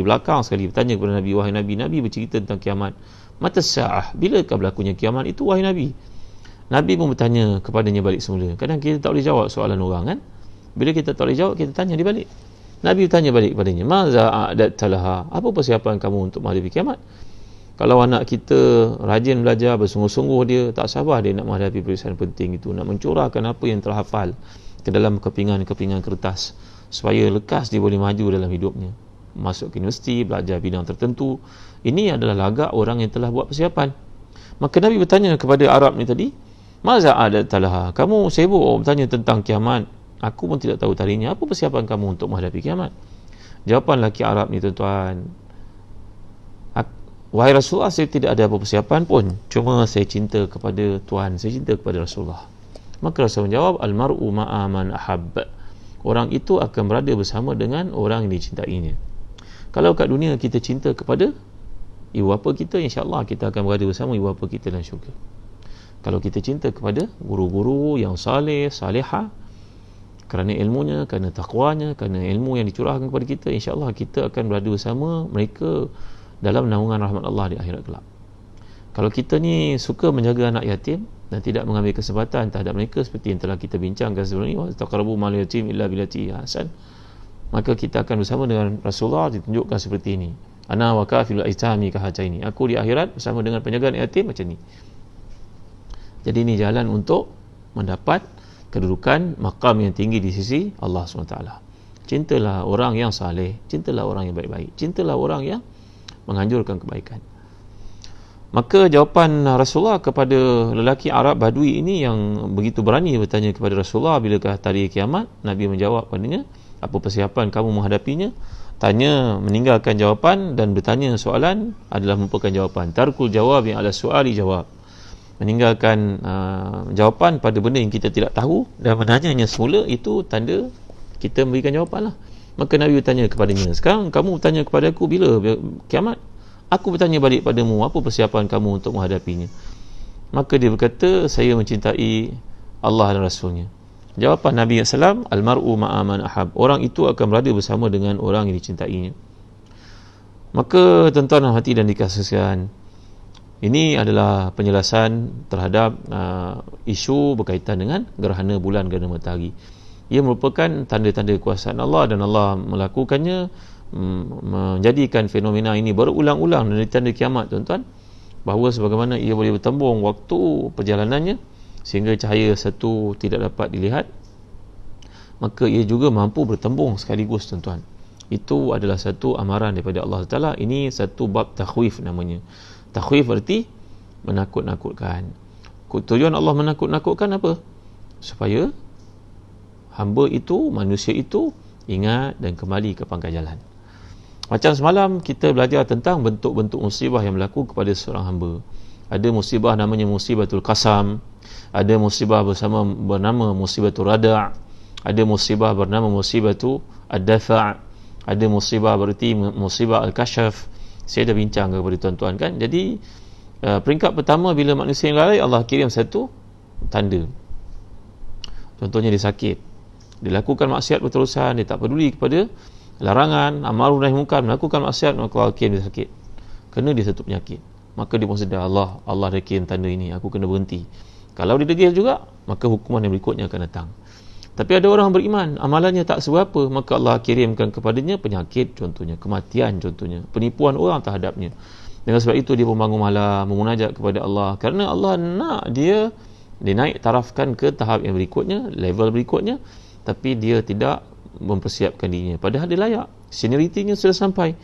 belakang sekali, bertanya kepada Nabi, wahai Nabi, Nabi bercerita tentang kiamat, mata sa'ah, bilakah berlakunya kiamat itu wahai Nabi? Nabi pun bertanya kepadanya balik semula. Kadang kita tak boleh jawab soalan orang, kan? Bila kita tak boleh jawab, kita tanya dia balik. Nabi bertanya balik kepadanya, maza a'dattalaha, apa persiapan kamu untuk menghadapi kiamat? Kalau anak kita rajin belajar, bersungguh-sungguh, dia tak sabar dia nak menghadapi peperiksaan penting itu, nak mencurahkan apa yang telah hafal ke dalam kepingan-kepingan kertas supaya lekas dia boleh maju dalam hidupnya, masuk ke universiti, belajar bidang tertentu. Ini adalah lagak orang yang telah buat persiapan. Maka Nabi bertanya kepada Arab ni tadi, maza a'dattalaha, kamu sibuk bertanya tentang kiamat, aku pun tidak tahu tarinya, apa persiapan kamu untuk menghadapi kiamat? Jawapan lelaki Arab ni, tuan-tuan, wahai Rasulullah, saya tidak ada apa persiapan pun, cuma saya cinta kepada Tuhan, saya cinta kepada Rasulullah. Maka Rasul menjawab, almar'u ma'a man ahab, orang itu akan berada bersama dengan orang yang dicintainya. Kalau kat dunia kita cinta kepada ibu bapa kita, insya-Allah kita akan berada bersama ibu bapa kita dalam syurga. Kalau kita cinta kepada guru-guru yang saleh, salihah, kerana ilmunya, kerana takwanya, kerana ilmu yang dicurahkan kepada kita, insya-Allah kita akan berada bersama mereka dalam naungan rahmat Allah di akhirat kelak. Kalau kita ni suka menjaga anak yatim dan tidak mengambil kesempatan terhadap mereka seperti yang telah kita bincangkan sebelum ini, wa taqrabu mal yatim illa billati ahsan, maka kita akan bersama dengan Rasulullah ditunjukkan seperti ini. Ana wa kafilul aitami kahataini. Aku di akhirat bersama dengan penjagaan yatim macam ni. Jadi ini jalan untuk mendapat kedudukan maqam yang tinggi di sisi Allah SWT. Cintalah orang yang saleh, cintalah orang yang baik-baik, cintalah orang yang menganjurkan kebaikan. Maka jawapan Rasulullah kepada lelaki Arab Badui ini yang begitu berani bertanya kepada Rasulullah bilakah hari kiamat, Nabi menjawab padanya, apa persiapan kamu menghadapinya? Tanya meninggalkan jawapan dan bertanya soalan adalah merupakan jawapan. Tarkul jawab yang ala soali jawab. Meninggalkan jawapan pada benda yang kita tidak tahu dan menanyanya semula, itu tanda kita memberikan jawapan lah. Maka Nabi bertanya kepadanya, sekarang kamu bertanya kepada aku bila kiamat? Aku bertanya balik padamu, apa persiapan kamu untuk menghadapinya? Maka dia berkata, saya mencintai Allah dan Rasulnya. Jawapan Nabi SAW, Al-mar'u ma'aman ahab. Orang itu akan berada bersama dengan orang yang dicintainya. Maka tuan-tuan hati dan dikasihkan, ini adalah penjelasan terhadap isu berkaitan dengan gerhana bulan, gerhana matahari. Ia merupakan tanda-tanda kuasaan Allah dan Allah melakukannya, menjadikan fenomena ini berulang-ulang dari tanda kiamat, tuan-tuan, bahawa sebagaimana ia boleh bertembung waktu perjalanannya sehingga cahaya satu tidak dapat dilihat, maka ia juga mampu bertembung sekaligus, tuan-tuan. Itu adalah satu amaran daripada Allah Taala. Ini satu bab takhwif namanya. Takhwif berarti menakut-nakutkan. Tujuan Allah menakut-nakutkan apa? Supaya hamba itu, manusia itu ingat dan kembali ke pangkal jalan. Macam semalam kita belajar tentang bentuk-bentuk musibah yang berlaku kepada seorang hamba. Ada musibah namanya musibatul qasam, ada musibah bernama musibatul rada', ada musibah bernama musibatul ad-dafa', ada musibah berarti musibah al-kashaf. Saya dah bincang kepada tuan-tuan kan. Jadi peringkat pertama, bila manusia yang lalai, Allah kirim satu tanda. Contohnya dia sakit, dia lakukan maksiat berterusan, dia tak peduli kepada larangan amar nahi munkar, melakukan maksiat, maka Allah kirim dia sakit, kena dia satu penyakit. Maka dia pun sedar, Allah dah kirim tanda ini, aku kena berhenti. Kalau dia degil juga, maka hukuman yang berikutnya akan datang. Tapi ada orang beriman, amalannya tak seberapa, maka Allah kirimkan kepadanya penyakit, contohnya kematian, contohnya penipuan orang terhadapnya. Dengan sebab itu dia membangun malam, memunajat kepada Allah, kerana Allah nak dia naik tarafkan ke tahap yang berikutnya, level berikutnya, tapi dia tidak mempersiapkan dirinya. Padahal dia layak, senioritinya sudah sampai,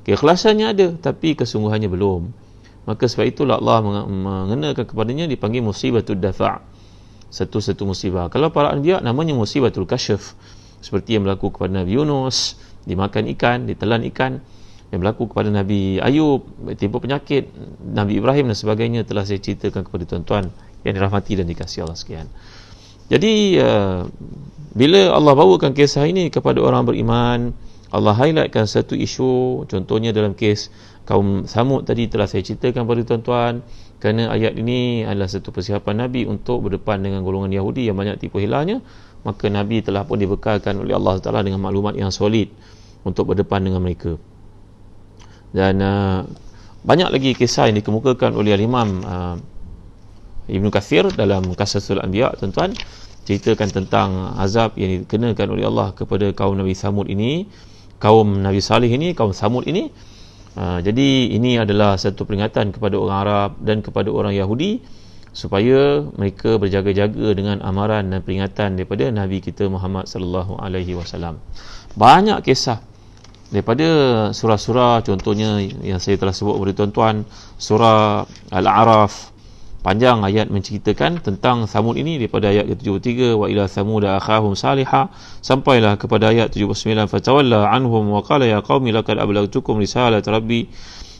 keikhlasannya ada, tapi kesungguhannya belum. Maka sebab itulah Allah mengenakan kepadanya, dipanggil musibatul dafa', satu-satu musibah. Kalau para anbiya namanya musibatul kashf, seperti yang berlaku kepada Nabi Yunus, dimakan ikan, ditelan ikan, yang berlaku kepada Nabi Ayub, timbul penyakit, Nabi Ibrahim dan sebagainya, telah saya ceritakan kepada tuan-tuan yang dirahmati dan dikasihi Allah sekalian. Jadi bila Allah bawakan kisah ini kepada orang beriman, Allah highlightkan satu isu. Contohnya dalam kes kaum Samud tadi telah saya ceritakan kepada tuan-tuan, kerana ayat ini adalah satu persiapan Nabi untuk berdepan dengan golongan Yahudi yang banyak tipu hilangnya. Maka Nabi telah pun dibekalkan oleh Allah Taala dengan maklumat yang solid untuk berdepan dengan mereka. Dan banyak lagi kisah yang dikemukakan oleh Imam Ibn Kathir dalam Qasasul Anbiya, tuan-tuan, ceritakan tentang azab yang dikenakan oleh Allah kepada kaum Nabi Samud ini, kaum Nabi Salih ini, kaum Samud ini. Jadi ini adalah satu peringatan kepada orang Arab dan kepada orang Yahudi, supaya mereka berjaga-jaga dengan amaran dan peringatan daripada Nabi kita Muhammad sallallahu alaihi wasallam. Banyak kisah daripada surah-surah, contohnya yang saya telah sebut kepada tuan-tuan, surah Al-A'raf, panjang ayat menceritakan tentang Samud ini, daripada ayat ke-73 wa ila samuda akhahum salihah sampailah kepada ayat 79 fatawalla anhum wa qala ya qaumi laqad ablagtukum risalat rabbi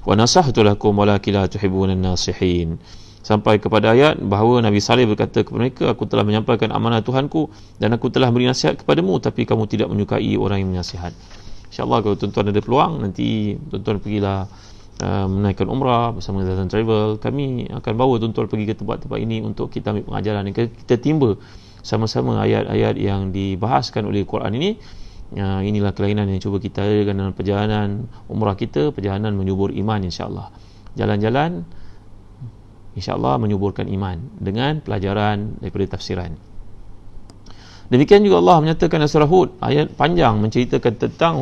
wa nasahtu lakum walakin la tuhibbun an-nasihin. sampai kepada ayat bahawa Nabi Saleh berkata kepada mereka, aku telah menyampaikan amanah Tuhanku dan aku telah beri nasihat kepadamu, tapi kamu tidak menyukai orang yang menasihat. InsyaAllah kalau tuan-tuan ada peluang, nanti tuan-tuan pergilah menaikkan umrah bersama Zazan Travel. Kami akan bawa tuan-tuan pergi ke tempat-tempat ini untuk kita ambil pengajaran dan kita timba sama-sama ayat-ayat yang dibahaskan oleh Quran ini. Inilah kelainan yang cuba kita adakan dalam perjalanan umrah kita, perjalanan menyubur iman insyaAllah. Jalan-jalan insyaAllah menyuburkan iman dengan pelajaran daripada tafsiran. Demikian juga Allah menyatakan dalam surah Hud, ayat panjang menceritakan tentang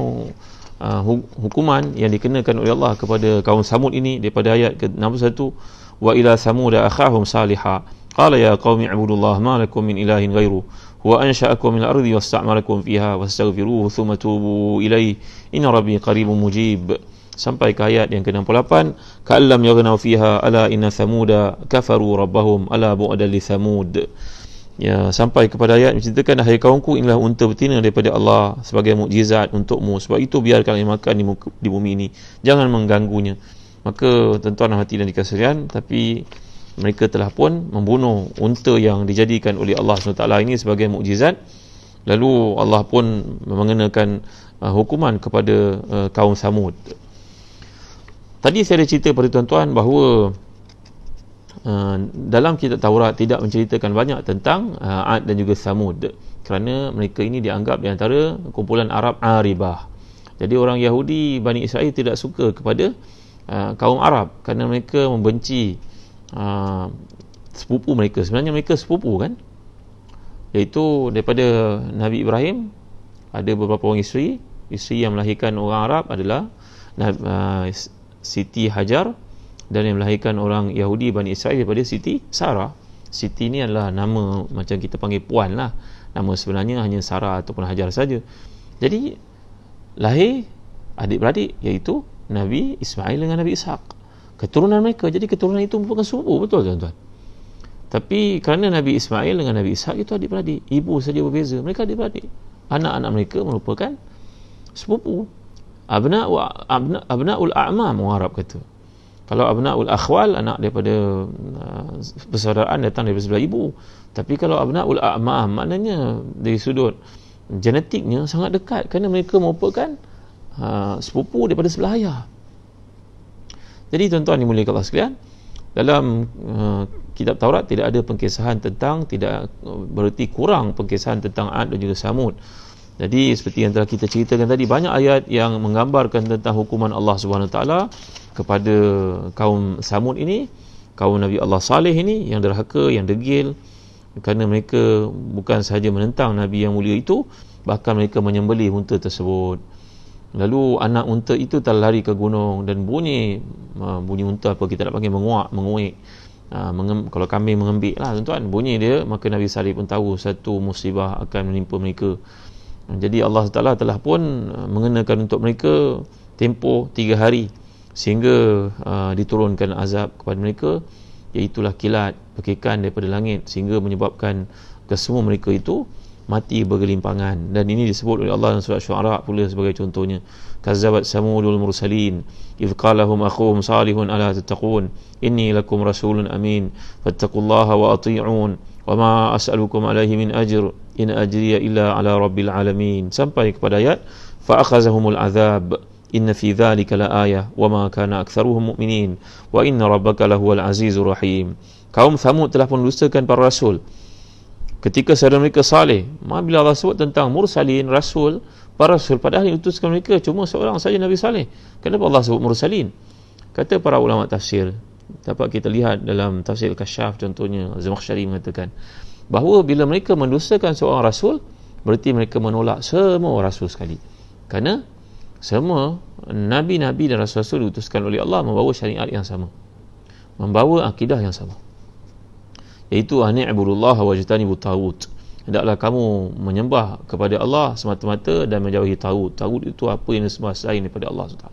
hukuman yang dikenakan oleh Allah kepada kaum Samud ini, daripada ayat ke-61, wa ila samuda akhahum salihah qala ya qaumi ibudullah ma lakum min ilahin ghairu huwa ansha'akum min al-ardi wasta'marakum fiha wastaghfiruhu thumma tubu ilayhi inna rabbi qaribun mujib, sampai ke ayat yang ke-68, ka'allam yaghnaw fiha ala inna samuda kafaru rabbahum ala bu'dan li samud. Ya, sampai kepada ayat menceritakan, hai kaumku, inilah unta betina daripada Allah sebagai mukjizat untukmu, sebab itu biarkan ia makan di bumi ini, jangan mengganggunya. Maka tuan-tuan hati dan dikasihan, tapi mereka telah pun membunuh unta yang dijadikan oleh Allah SWT ini sebagai mukjizat. Lalu Allah pun mengenakan hukuman kepada kaum Samud. Tadi saya ada cerita pada tuan-tuan bahawa dalam kitab Taurat tidak menceritakan banyak tentang Ad dan juga Samud, kerana mereka ini dianggap di antara kumpulan Arab Aribah. Jadi orang Yahudi Bani Israel tidak suka kepada kaum Arab kerana mereka membenci sepupu mereka. Sebenarnya mereka sepupu kan, iaitu daripada Nabi Ibrahim ada beberapa orang isteri yang melahirkan orang Arab adalah Siti Hajar, dan yang melahirkan orang Yahudi Bani Israel daripada Siti Sarah. Siti ni adalah nama macam kita panggil puan lah, nama sebenarnya hanya Sarah ataupun Hajar saja. Jadi lahir adik-beradik, iaitu Nabi Ismail dengan Nabi Ishaq, keturunan mereka. Jadi keturunan itu merupakan sepupu, betul tuan-tuan. Tapi kerana Nabi Ismail dengan Nabi Ishaq itu adik-beradik, ibu saja berbeza, mereka adik-beradik, anak-anak mereka merupakan sepupu. Abna'ul a'mam orang Arab kata. Kalau abna'ul akhwal, anak daripada persaudaraan datang daripada sebelah ibu. Tapi kalau abna'ul a'mam, maknanya dari sudut genetiknya sangat dekat, kerana mereka merupakan sepupu daripada sebelah ayah. Jadi tuan-tuan dimuliakan Allah sekalian, dalam kitab Taurat tidak ada pengkisahan tentang, tidak bererti kurang pengkisahan tentang Ad dan juga Samud. Jadi seperti yang telah kita ceritakan tadi, banyak ayat yang menggambarkan tentang hukuman Allah SWT kepada kaum Samud ini, kaum Nabi Allah Saleh ini, yang derhaka, yang degil, kerana mereka bukan sahaja menentang Nabi yang mulia itu, bahkan mereka menyembelih unta tersebut. Lalu anak unta itu telah lari ke gunung, dan bunyi unta, apa kita nak panggil, menguik. Kalau kambing mengembik lah tuan-tuan, bunyi dia, maka Nabi Saleh pun tahu satu musibah akan menimpa mereka. Jadi Allah Ta'ala telah pun mengenakan untuk mereka tempoh 3 hari sehingga diturunkan azab kepada mereka, iaitulah kilat, pekikan daripada langit, sehingga menyebabkan kesemua mereka itu mati bergelimpangan. Dan ini disebut oleh Allah dalam surah Syu'ara pula sebagai contohnya, kazzabat samudul mursalin idh qalahum akhuhum salihun ala tattaqun inni lakum rasulun amin fattaqullaha wa ati'un wa ma as'alukum alaihi min ajr in ajriya illa ala rabbil alamin, sampai kepada ayat fa akhazahumul azab inna fi dhalika la ayah wa ma kana aktsaruhum mu'minin wa inna rabbaka lahuwal azizur rahim. Kaum Thamud telah pun dustakan para rasul ketika saudara mereka Saleh. Bila Allah sebut tentang mursalin, rasul, para rasul, padahal yang diutuskan mereka cuma seorang saja, Nabi Saleh. Kenapa Allah sebut mursalin? Kata para ulama tafsir, dapat kita lihat dalam tafsir Al-Kasyaf contohnya, Zamakhsyari mengatakan bahawa bila mereka mendustakan seorang rasul, berarti mereka menolak semua rasul sekali, kerana semua nabi-nabi dan rasul-rasul diutuskan oleh Allah membawa syariat yang sama, membawa akidah yang sama, iaitu ani'budullah wajtanibut taghut. Hendaklah kamu menyembah kepada Allah semata-mata dan menjauhi taghut. Taghut itu apa yang disembah selain daripada Allah SWT.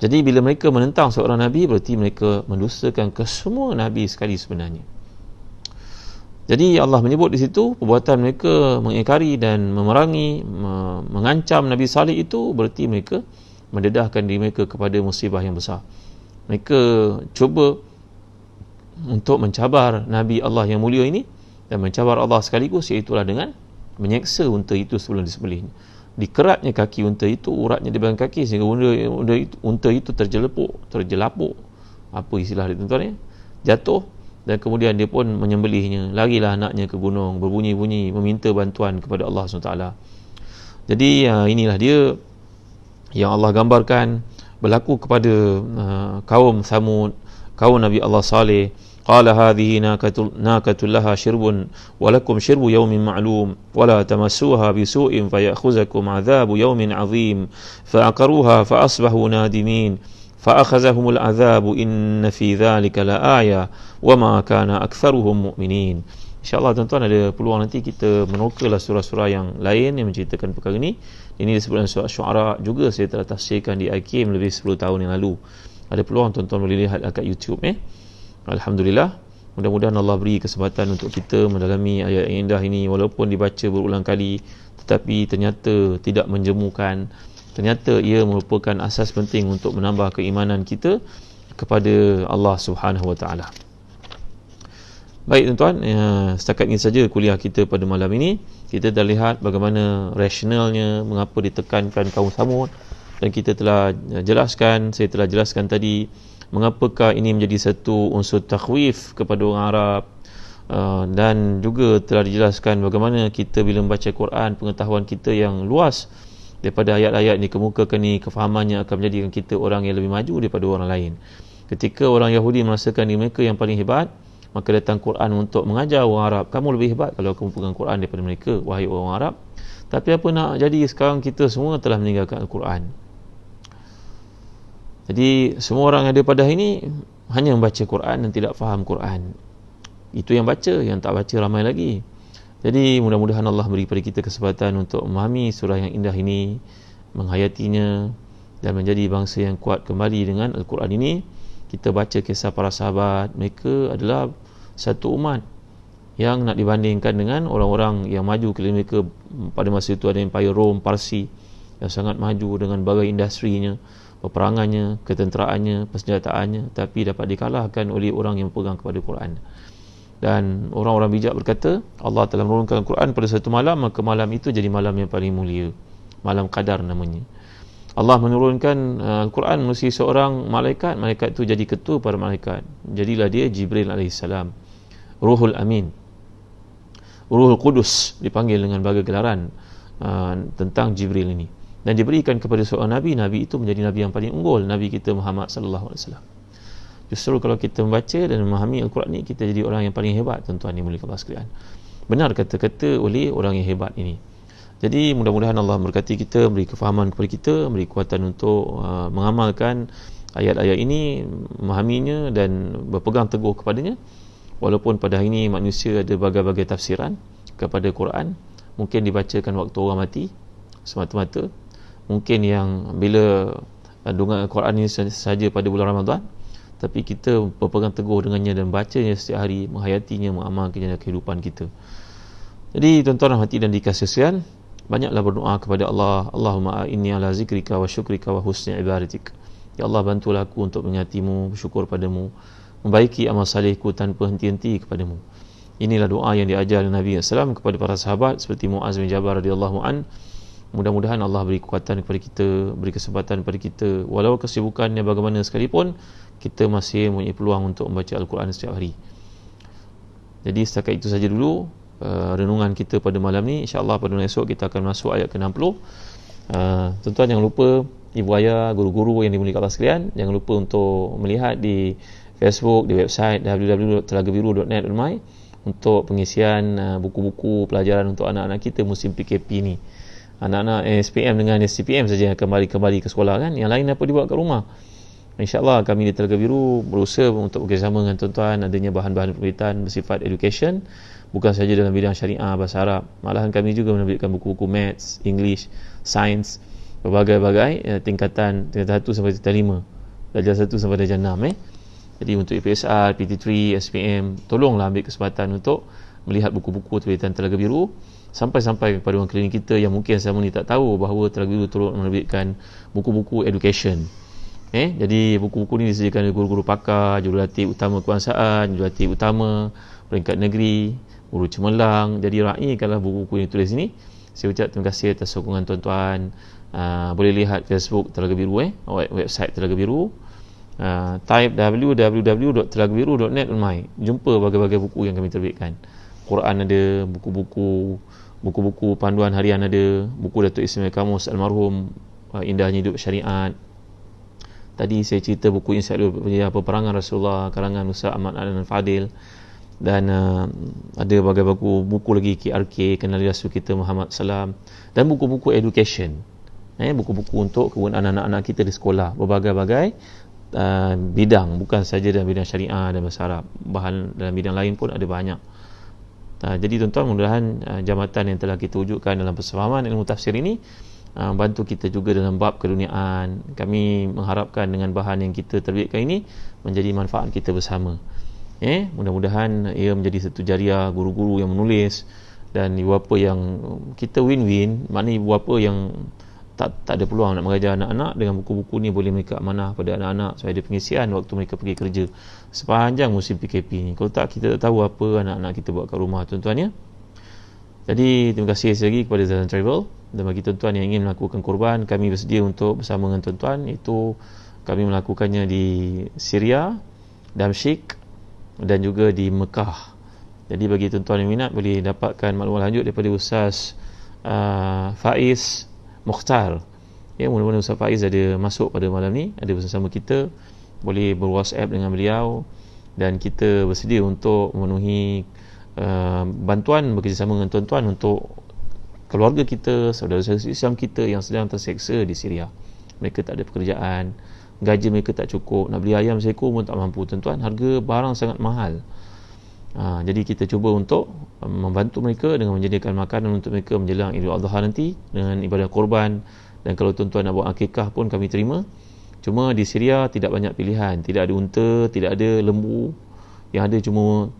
Jadi bila mereka menentang seorang nabi, berarti mereka mendustakan kesemua nabi sekali sebenarnya. Jadi Allah menyebut di situ perbuatan mereka mengingkari dan memerangi, mengancam Nabi Saleh itu, berarti mereka mendedahkan diri mereka kepada musibah yang besar. Mereka cuba untuk mencabar Nabi Allah yang mulia ini dan mencabar Allah sekaligus, iaitulah dengan menyeksa unta itu sebelum disembelih. Dikeratnya kaki unta itu, uratnya di belakang kaki sehingga unta itu terjelapuk, apa istilah dia tuan-tuan ya, jatuh, dan kemudian dia pun menyembelihnya. Larilah anaknya ke gunung berbunyi-bunyi meminta bantuan kepada Allah SWT. Jadi inilah dia yang Allah gambarkan berlaku kepada kaum Thamud, kaum Nabi Allah Saleh. Qala hadhihi naqatul laha shirbun wa lakum shirbu yawmin ma'lum wa la tamassuha bisu'in faya'khuzakum 'adhabu yawmin 'azim fa'aqaruha fa asbahu nadimin fa'akhazahumul 'adhabu inna fi dhalika la'aya wa ma kana aktharuhum mu'minin. InsyaAllah tuan-tuan ada peluang nanti kita menerokalah surah-surah yang lain yang menceritakan perkara ini. Ini disebutkan surah Syu'ara juga, saya telah tafsirkan di IKIM lebih 10 tahun yang lalu. Ada peluang tuan-tuan boleh lihat dekat YouTube Alhamdulillah. Mudah-mudahan Allah beri kesempatan untuk kita mendalami ayat yang indah ini, walaupun dibaca berulang kali tetapi ternyata tidak menjemukan. Ternyata ia merupakan asas penting untuk menambah keimanan kita kepada Allah Subhanahu Wa Taala. Baik tuan-tuan, setakat ini saja kuliah kita pada malam ini. Kita dah lihat bagaimana rasionalnya mengapa ditekankan kaum Thamud, dan kita telah jelaskan, saya telah jelaskan tadi mengapakah ini menjadi satu unsur takhwif kepada orang Arab, dan juga telah dijelaskan bagaimana kita bila membaca Quran, pengetahuan kita yang luas daripada ayat-ayat ni kemukakan ni, kefahamannya akan menjadikan kita orang yang lebih maju daripada orang lain. Ketika orang Yahudi merasakan diri mereka yang paling hebat, maka datang Quran untuk mengajar orang Arab, kamu lebih hebat kalau kamu pegang Quran daripada mereka, wahai orang Arab. Tapi apa nak jadi, sekarang kita semua telah meninggalkan Al-Quran. Jadi semua orang yang ada pada hari ini hanya membaca Quran dan tidak faham Quran. Itu yang baca, yang tak baca ramai lagi. Jadi mudah-mudahan Allah beri kepada kita kesempatan untuk memahami surah yang indah ini, menghayatinya, dan menjadi bangsa yang kuat kembali dengan Al-Quran ini. Kita baca kisah para sahabat, mereka adalah satu umat yang nak dibandingkan dengan orang-orang yang maju. Kerana mereka pada masa itu ada Empire Rom, Parsi yang sangat maju dengan berbagai industrinya, peperangannya, ketenteraannya, persenjataannya, tapi dapat dikalahkan oleh orang yang pegang kepada Quran. Dan orang-orang bijak berkata, Allah telah menurunkan Quran pada satu malam, maka malam itu jadi malam yang paling mulia, malam Qadar namanya. Allah menurunkan Al-Quran melalui seorang malaikat, malaikat itu jadi ketua para malaikat, jadilah dia Jibril AS, Ruhul Amin, Ruhul Qudus, dipanggil dengan berbagai gelaran tentang Jibril ini, dan diberikan kepada seorang Nabi. Nabi itu menjadi Nabi yang paling unggul, Nabi kita Muhammad sallallahu alaihi wasallam. Justru kalau kita membaca dan memahami Al-Quran ini, kita jadi orang yang paling hebat tuan-tuan yang mulia Allah sekalian. Benar kata-kata oleh orang yang hebat ini. Jadi mudah-mudahan Allah memberkati kita, beri kefahaman kepada kita, beri kekuatan untuk mengamalkan ayat-ayat ini, memahaminya dan berpegang teguh kepadanya. Walaupun pada hari ini manusia ada berbagai-bagai tafsiran kepada Quran, mungkin dibacakan waktu orang mati semata-mata, mungkin yang bila dengan Quran ini saja pada bulan Ramadan, tapi kita berpegang teguh dengannya dan bacanya setiap hari, menghayatinya, mengamalkannya dalam kehidupan kita. Jadi tuan-tuan hati dan dikasih sekalian, banyaklah berdoa kepada Allah. Allahumma inni ala zikrika wa syukrika wa husni ibadatik. Ya Allah, bantulah aku untuk mengingatimu, bersyukur padamu, membaiki amal salihku tanpa henti-henti kepadamu. Inilah doa yang diajar oleh Nabi SAW kepada para sahabat seperti Muaz bin Jabal radhiyallahu an. Mudah-mudahan Allah beri kekuatan kepada kita, beri kesempatan kepada kita, walau kesibukannya bagaimana sekalipun, kita masih mempunyai peluang untuk membaca Al-Quran setiap hari. Jadi setakat itu saja dulu renungan kita pada malam ni. InsyaAllah pada esok kita akan masuk ayat ke-60. Tuan-tuan jangan lupa, ibu ayah, guru-guru yang dimuliakan Allah sekalian, jangan lupa untuk melihat di Facebook, di website www.telagabiru.net.my untuk pengisian buku-buku pelajaran untuk anak-anak kita musim PKP ni. Anak-anak SPM dengan SCPM saja yang kembali ke sekolah kan, yang lain apa dibuat kat rumah. InsyaAllah kami di Telaga Biru berusaha untuk bekerjasama dengan tuan-tuan adanya bahan-bahan pemberitaan bersifat education, bukan saja dalam bidang syariah, bahasa Arab, malahan kami juga menerbitkan buku-buku maths, English, science, berbagai-bagai tingkatan 1 sampai tingkatan 5, darjah 1 sampai darjah 6. Jadi untuk IPSR, PT3, SPM, tolonglah ambil kesempatan untuk melihat buku-buku terbitan Telaga Biru, sampai-sampai kepada orang klinik kita yang mungkin selama ni tak tahu bahawa Telaga Biru turut menerbitkan buku-buku education. Jadi buku-buku ni disediakan oleh guru-guru pakar, jurulatih utama kebangsaan, jurulatih utama peringkat negeri, guru cemerlang. Jadi raikanlah buku-buku yang tulis ni. Saya ucap terima kasih atas sokongan tuan-tuan. Boleh lihat Facebook Telaga Biru, website Telaga Biru. Type www.telagabiru.net online. Jumpa berbagai-bagai buku yang kami terbitkan. Quran ada, buku-buku panduan harian ada, buku Datuk Ismail Kamus almarhum, Indahnya Hidup Syariat. Tadi saya cerita buku Insyaallah Peperangan Rasulullah karangan Ustaz Ahmad Adnan Fadil, dan ada berbagai buku lagi, KRK, Kenali Rasul kita Muhammad Salam, dan buku-buku education, buku-buku untuk kegunaan anak-anak kita di sekolah, berbagai-bagai bidang, bukan saja dalam bidang syariah dan bahasa Arab, bahan dalam bidang lain pun ada banyak. Jadi tuan-tuan, mudah-mudahan jambatan yang telah kita wujudkan dalam persefahaman ilmu tafsir ini bantu kita juga dalam bab keduniaan. Kami mengharapkan dengan bahan yang kita terbitkan ini menjadi manfaat kita bersama. Mudah-mudahan ia menjadi satu jariah guru-guru yang menulis, dan ibu bapa yang kita win-win, maknanya ibu bapa yang tak ada peluang nak mengajar anak-anak, dengan buku-buku ni boleh mereka amanah pada anak-anak supaya ada pengisian waktu mereka pergi kerja sepanjang musim PKP ni. Kalau tak, kita tak tahu apa anak-anak kita buat kat rumah, tuan-tuan ya. Jadi terima kasih sekali lagi kepada Zazan Travel, dan bagi tuan-tuan yang ingin melakukan korban, kami bersedia untuk bersama dengan tuan-tuan. Itu kami melakukannya di Syria, Damsyik, dan juga di Mekah. Jadi bagi tuan-tuan yang minat boleh dapatkan maklumat lanjut daripada Ustaz Faiz Mukhtar. Mudah-mudahan Ustaz Faiz ada masuk pada malam ni, ada bersama kita, boleh ber-WhatsApp dengan beliau, dan kita bersedia untuk memenuhi bantuan bekerjasama dengan tuan-tuan untuk keluarga kita, saudara-saudara Islam kita yang sedang terseksa di Syria. Mereka tak ada pekerjaan, gaji mereka tak cukup, nak beli ayam seekor pun tak mampu, tuan-tuan. Harga barang sangat mahal. Jadi kita cuba untuk membantu mereka dengan menyediakan makanan untuk mereka menjelang Idul Adha nanti dengan ibadah korban. Dan kalau tuan-tuan nak buat akikah pun kami terima. Cuma di Syria tidak banyak pilihan, tidak ada unta, tidak ada lembu, yang ada cuma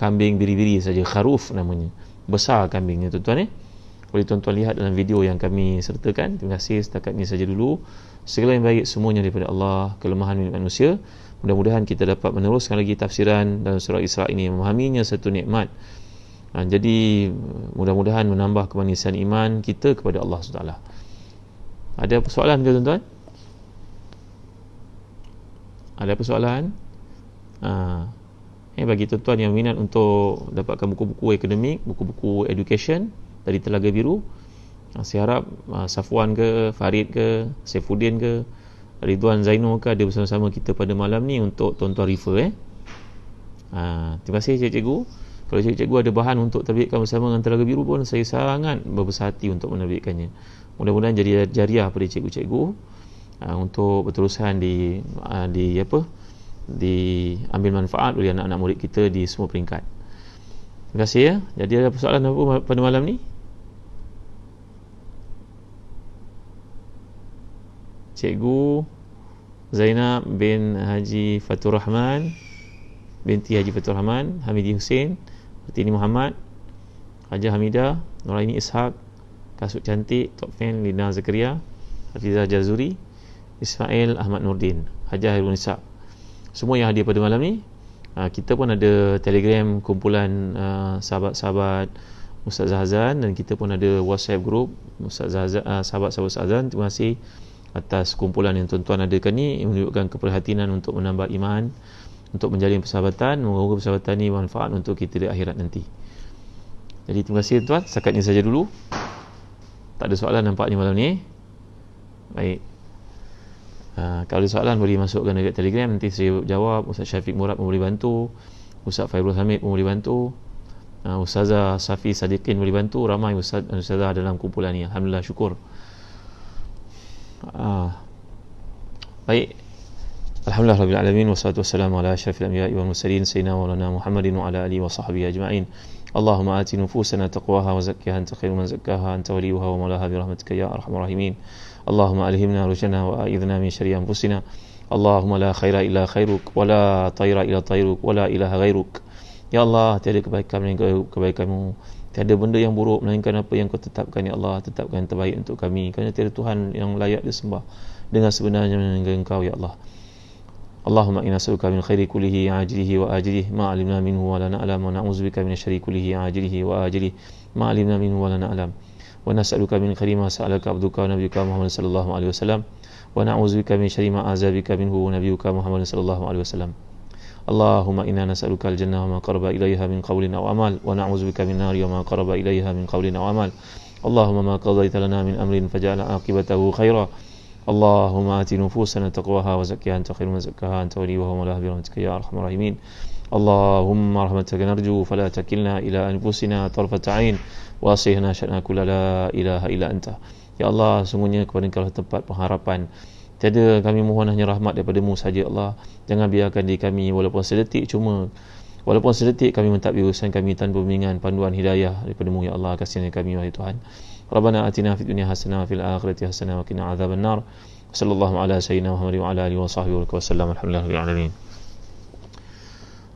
kambing biri-biri saja, kharuf namanya, besar kambingnya, tuan-tuan. Boleh tuan-tuan lihat dalam video yang kami sertakan. Terima kasih, setakat ini saja dulu. Segala yang baik semuanya daripada Allah, kelemahan milik manusia. Mudah-mudahan kita dapat meneruskan lagi tafsiran dalam surah Isra ini, memahaminya satu nikmat. Jadi mudah-mudahan menambah kemanisan iman kita kepada Allah SWT. Ada persoalan ke tuan-tuan? Ada persoalan? Bagi tuan-tuan yang minat untuk dapatkan buku-buku akademik, buku-buku education dari Telaga Biru, saya harap Safwan ke, Farid ke, Saifuddin ke, Ridwan Zainul ke ada bersama-sama kita pada malam ni untuk tuan-tuan refer. Terima kasih cikgu-cikgu. Kalau cikgu-cikgu ada bahan untuk terbitkan bersama dengan Telaga Biru pun, saya sangat berbesar hati untuk menerbitkannya. Mudah-mudahan jadi jariah pada cikgu-cikgu untuk berterusan diambil manfaat oleh anak-anak murid kita di semua peringkat. Terima kasih ya. Jadi ada persoalan apa pada malam ni? Cikgu Zainab bin Haji Fatur Rahman, binti Haji Fatur Rahman, Hamidi Hussein, Pertini Muhammad, Haja Hamidah, Nuraini Ishak, Kasut Cantik, Tok Fen, Lina Zakaria, Hafizah Jazuri, Ismail Ahmad Nurdin, Haja Hairun Ishak. Semua yang hadir pada malam ni. Kita pun ada Telegram kumpulan sahabat-sahabat Ustaz Zahazan, dan kita pun ada WhatsApp group Ustaz Zahazan, sahabat-sahabat Ustaz Zahazan. Terima kasih atas kumpulan yang tuan-tuan adakan ni, menunjukkan keperhatian untuk menambah iman, untuk menjalin persahabatan. Moga-moga persahabatan ni manfaat untuk kita di akhirat nanti. Jadi terima kasih tuan. Setakat ini saja dulu. Tak ada soalan nampaknya malam ni. Baik. Kalau ada soalan boleh masukkan dekat Telegram, nanti saya jawab. Ustaz Syafiq Murad pun boleh bantu, Ustaz Fairul Hamid pun boleh bantu, Ustazah Safi Sadiqin boleh bantu. Ramai Ustaz dan Ustazah dalam kumpulan ni. Alhamdulillah, syukur. Baik. Alhamdulillah Rabbil Alamin, wassalatu wassalamu ala asyrafil anbiya'i wal mursalin sayyidina maulana Muhammadin wa ala alihi wa sahbihi ajma'in. Allahumma ati nufusana taqwaha wa zakkiha anta khairu man zakkaha anta waliyuha wa maulaha bi rahmatika ya arhamar rahimin. Allahumma alhimna rusyana wa a'idhna min syarri anfusina. Allahumma la khaira illa khairuk wa la tayra illa tayruk wa la ilaha ghairuk. Ya Allah, tiada kebaikan melainkan kebaikan-Mu, tiada benda yang buruk melainkan apa yang Kau tetapkan. Ya Allah, tetapkan yang terbaik untuk kami, kerana tiada Tuhan yang layak disembah dengan sebenarnya dengan Engkau ya Allah. Allahumma inna nas'aluka min khairi kullihi ajlihi wa ajlihi ma 'alimna minhu wa la na'lam wa na'udzubika min syarri kullihi ajlihi wa ajlihi ma 'alimna minhu wa la na'lam wa nas'aluka min khairi ma sa'alaka 'abduka wa nabiyyuka Muhammad sallallahu alaihi wasallam wa na'udzubika min syarri ma azabika minhu wa nabiyyuka Muhammad sallallahu alaihi wasallam. Allahumma inna nas'aluka al-jannah wa ma qaraba ilayha min qawlin aw amal wa na'udzubika min nari wa ma qaraba ilayha min qawlin aw amal. Allahumma ma qadaita lana min amrin faj'al 'aqibatahu khairan. Allahumma ati nufusana taqwaha wa zakkiha anta khairu man zakkaha anta waliyuha wa mawlaha bi rahmatika ya arhamar rahimin. Allahumma rahmataka narju fala takilna ila anfusina tarfata 'ain wa aslihna sya'na kulla la ilaha illa anta. Ya Allah, sungguhnya kepada Engkau tempat pengharapan. Tiada kami mohon hanya rahmat daripada-Mu saja Allah. Jangan biarkan diri kami walaupun sedetik kami mentadbir urusan kami tanpa bimbingan panduan hidayah daripada-Mu ya Allah. Kasihani kami wahai Tuhan. Rabbana atina fid dunya hasanah wa fil akhirati hasanah wa qina adzaban nar. Sallallahu ala sayyidina Muhammad wa ala alihi wa sahbihi wa sallam. Alhamdulillahil alamin.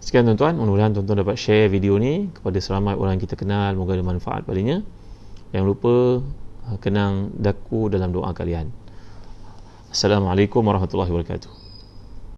Sekian tuan-tuan, mudah-mudahan tuan-tuan dapat share video ni kepada seramai orang yang kita kenal, moga ada manfaat padanya. Jangan lupa kenang daku dalam doa kalian. Assalamualaikum warahmatullahi wabarakatuh.